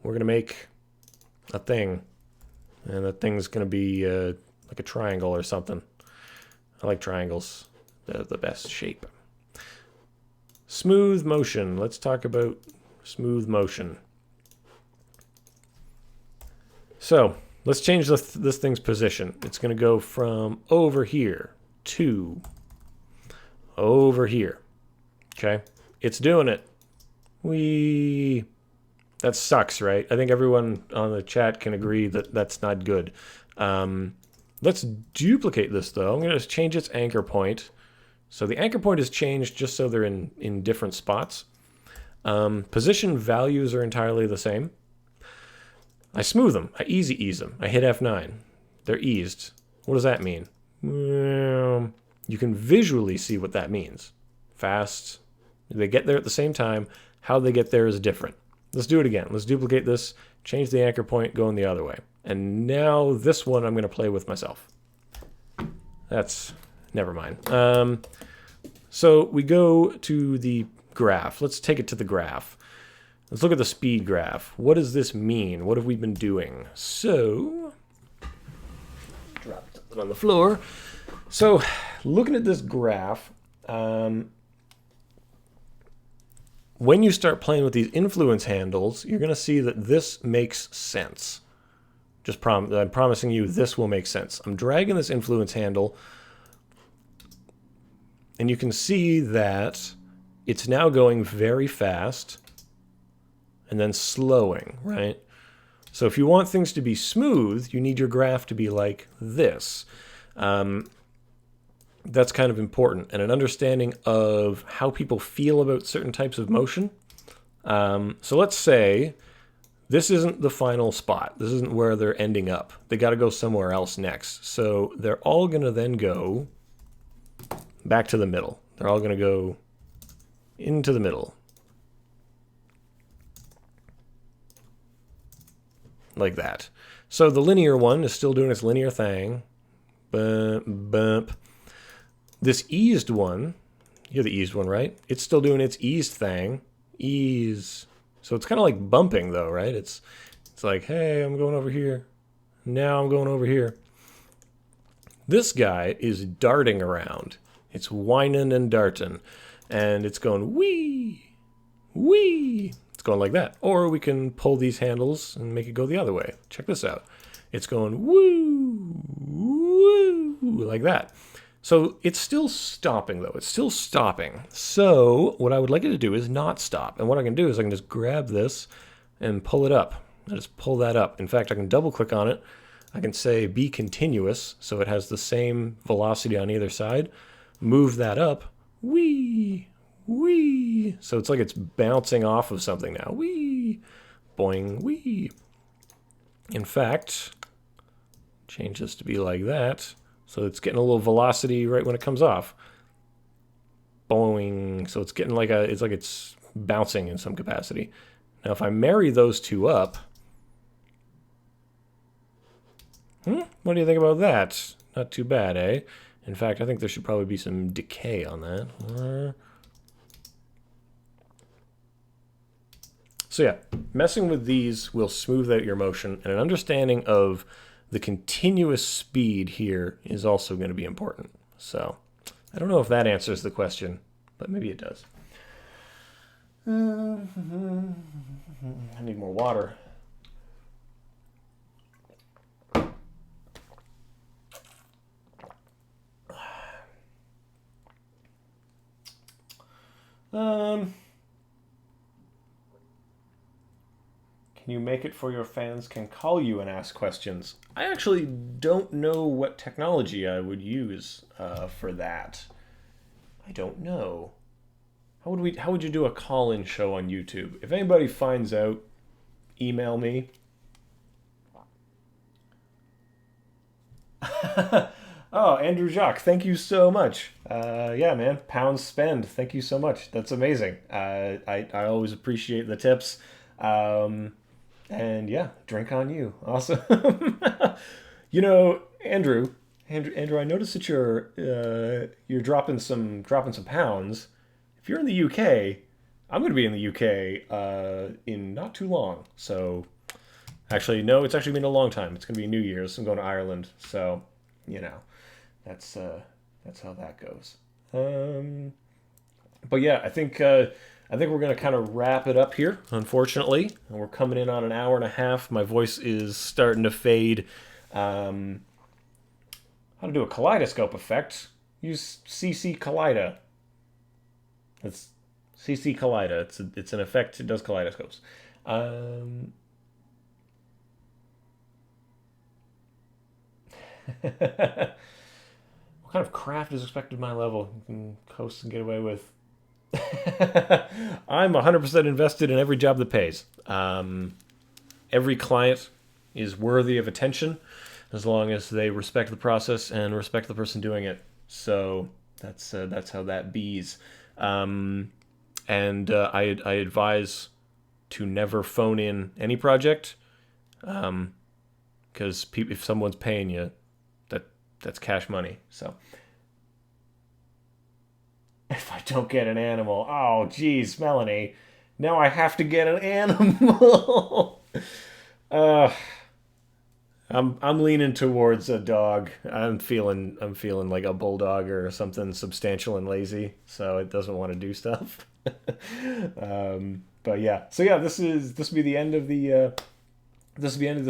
[SPEAKER 1] We're going to make a thing. And that thing's going to be like a triangle or something. I like triangles. They're the best shape. Smooth motion. Let's talk about smooth motion. So let's change this thing's position. It's going to go from over here to over here. Okay? It's doing it. That sucks, right? I think everyone on the chat can agree that that's not good. Let's duplicate this, though. I'm going to change its anchor point. So the anchor point is changed just so they're in different spots. Position values are entirely the same. I smooth them. I easy ease them. I hit F9. They're eased. What does that mean? Well, you can visually see what that means. Fast. They get there at the same time. How they get there is different. Let's do it again. Let's duplicate this, change the anchor point, going the other way. And now this one I'm going to play with myself. Never mind. So we go to the graph. Let's take it to the graph. Let's look at the speed graph. What does this mean? What have we been doing? So, drop it on the floor. So, looking at this graph, when you start playing with these influence handles, you're going to see that this makes sense. I'm promising you this will make sense. I'm dragging this influence handle, and you can see that it's now going very fast and then slowing, right? So if you want things to be smooth, you need your graph to be like this. That's kind of important, and an understanding of how people feel about certain types of motion. So let's say this isn't the final spot. This isn't where they're ending up. They got to go somewhere else next. So they're all going to then go back to the middle. They're all going to go into the middle. Like that. So the linear one is still doing its linear thing. Bump, bump. This eased one, you're the eased one, right? It's still doing its eased thing. Ease. So it's kind of like bumping, though, right? It's like, hey, I'm going over here. Now I'm going over here. This guy is darting around. It's whining and darting. And it's going wee, wee. It's going like that. Or we can pull these handles and make it go the other way. Check this out. It's going woo, woo, like that. So it's still stopping, though. It's still stopping. So what I would like it to do is not stop. And what I can do is I can just grab this and pull it up. I just pull that up. In fact, I can double click on it. I can say be continuous, so it has the same velocity on either side. Move that up. Wee, wee. So it's like it's bouncing off of something now. Wee, boing, wee. In fact, change this to be like that. So it's getting a little velocity right when it comes off. Boing. So it's getting like it's bouncing in some capacity. Now if I marry those two up, what do you think about that? Not too bad, eh? In fact, I think there should probably be some decay on that. So yeah, messing with these will smooth out your motion, and an understanding of the continuous speed here is also going to be important. So I don't know if that answers the question, but maybe it does. I need more water. Can you make it for your fans can call you and ask questions? I actually don't know what technology I would use for that. I don't know. How would you do a call-in show on YouTube? If anybody finds out, email me. Oh, Andrew Jacques, thank you so much. Yeah, man, pounds spend. Thank you so much. That's amazing. I always appreciate the tips. And yeah, drink on you. Awesome. You know, Andrew, I noticed that you're dropping some pounds. If you're in the UK, I'm going to be in the UK in not too long. So, actually, no, it's actually been a long time. It's going to be New Year's. I'm going to Ireland, so you know, that's how that goes. But yeah, I think we're going to kind of wrap it up here, unfortunately. And we're coming in on an hour and a half. My voice is starting to fade. How to do a kaleidoscope effect? Use CC Kaleida. That's CC Kaleida. It's an effect. It does kaleidoscopes. What kind of craft is expected at my level? You can coast and get away with. I'm 100% invested in every job that pays. Every client is worthy of attention as long as they respect the process and respect the person doing it. So that's how that bees. And I advise to never phone in any project, because if someone's paying you, that's cash money. So if I don't get an animal, oh geez, Melanie, now I have to get an animal. I'm leaning towards a dog. I'm feeling like a bulldog or something substantial and lazy, so it doesn't want to do stuff. But yeah, so yeah, this will be the end of the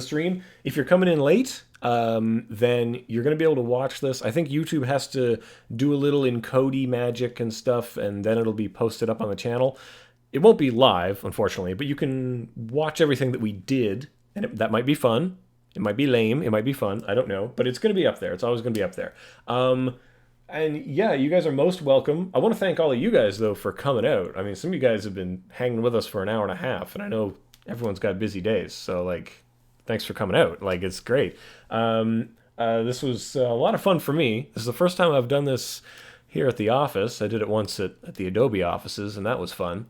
[SPEAKER 1] stream. If you're coming in late, then you're going to be able to watch this. I think YouTube has to do a little encodey magic and stuff, and then it'll be posted up on the channel. It won't be live, unfortunately, but you can watch everything that we did, and that might be fun. It might be lame. It might be fun. I don't know, but it's going to be up there. It's always going to be up there. And yeah, you guys are most welcome. I want to thank all of you guys, though, for coming out. I mean, some of you guys have been hanging with us for an hour and a half, and I know everyone's got busy days, so like, thanks for coming out. Like, it's great. This was a lot of fun for me. This is the first time I've done this here at the office. I did it once at the Adobe offices, and that was fun.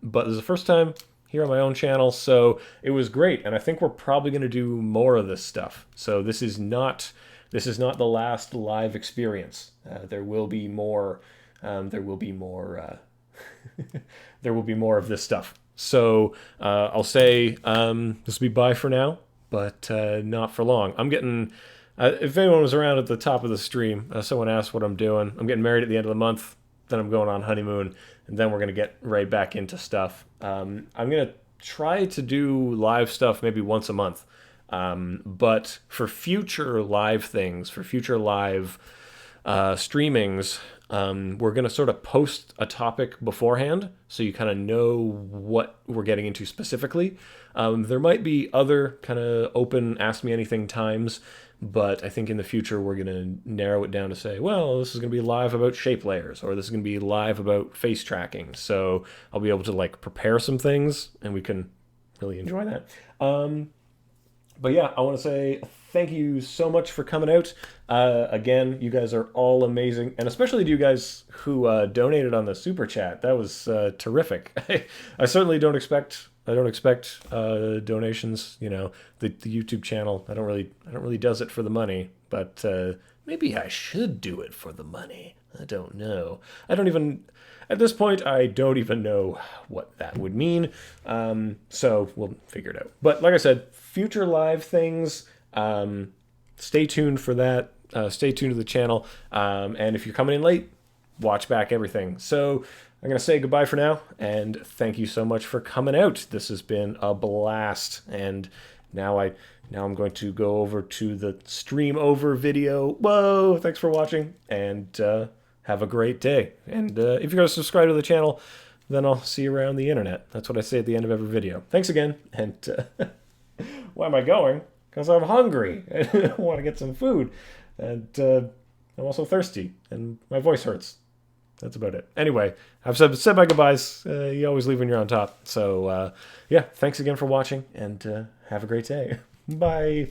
[SPEAKER 1] But this is the first time here on my own channel, so it was great. And I think we're probably going to do more of this stuff. So this is not the last live experience. There will be more. There will be more. There will be more of this stuff. So I'll say this will be bye for now, but not for long. I'm getting, if anyone was around at the top of the stream, someone asked what I'm doing. I'm getting married at the end of the month, then I'm going on honeymoon, and then we're going to get right back into stuff. I'm going to try to do live stuff maybe once a month. But for future live things, for future live streamings, we're going to sort of post a topic beforehand so you kind of know what we're getting into specifically. There might be other kind of open Ask Me Anything times, but I think in the future we're going to narrow it down to say, well, this is going to be live about shape layers, or this is going to be live about face tracking. So I'll be able to like prepare some things and we can really enjoy that. But yeah, I want to say thank you so much for coming out. Again, you guys are all amazing, and especially to you guys who donated on the super chat. That was terrific. I certainly don't expect. I don't expect donations. You know, the YouTube channel. I don't really does it for the money, but maybe I should do it for the money. I don't know. I don't even. At this point, I don't even know what that would mean. So we'll figure it out. But like I said, future live things. Stay tuned for that. Stay tuned to the channel. And if you're coming in late, watch back everything. So I'm going to say goodbye for now. And thank you so much for coming out. This has been a blast. And now I'm going to go over to the stream over video. Whoa, thanks for watching. And have a great day. And if you're going to subscribe to the channel, then I'll see you around the internet. That's what I say at the end of every video. Thanks again. And why am I going? Because I'm hungry. I want to get some food. And I'm also thirsty. And my voice hurts. That's about it. Anyway, I've said my goodbyes. You always leave when you're on top. So, yeah, thanks again for watching. And have a great day. Bye.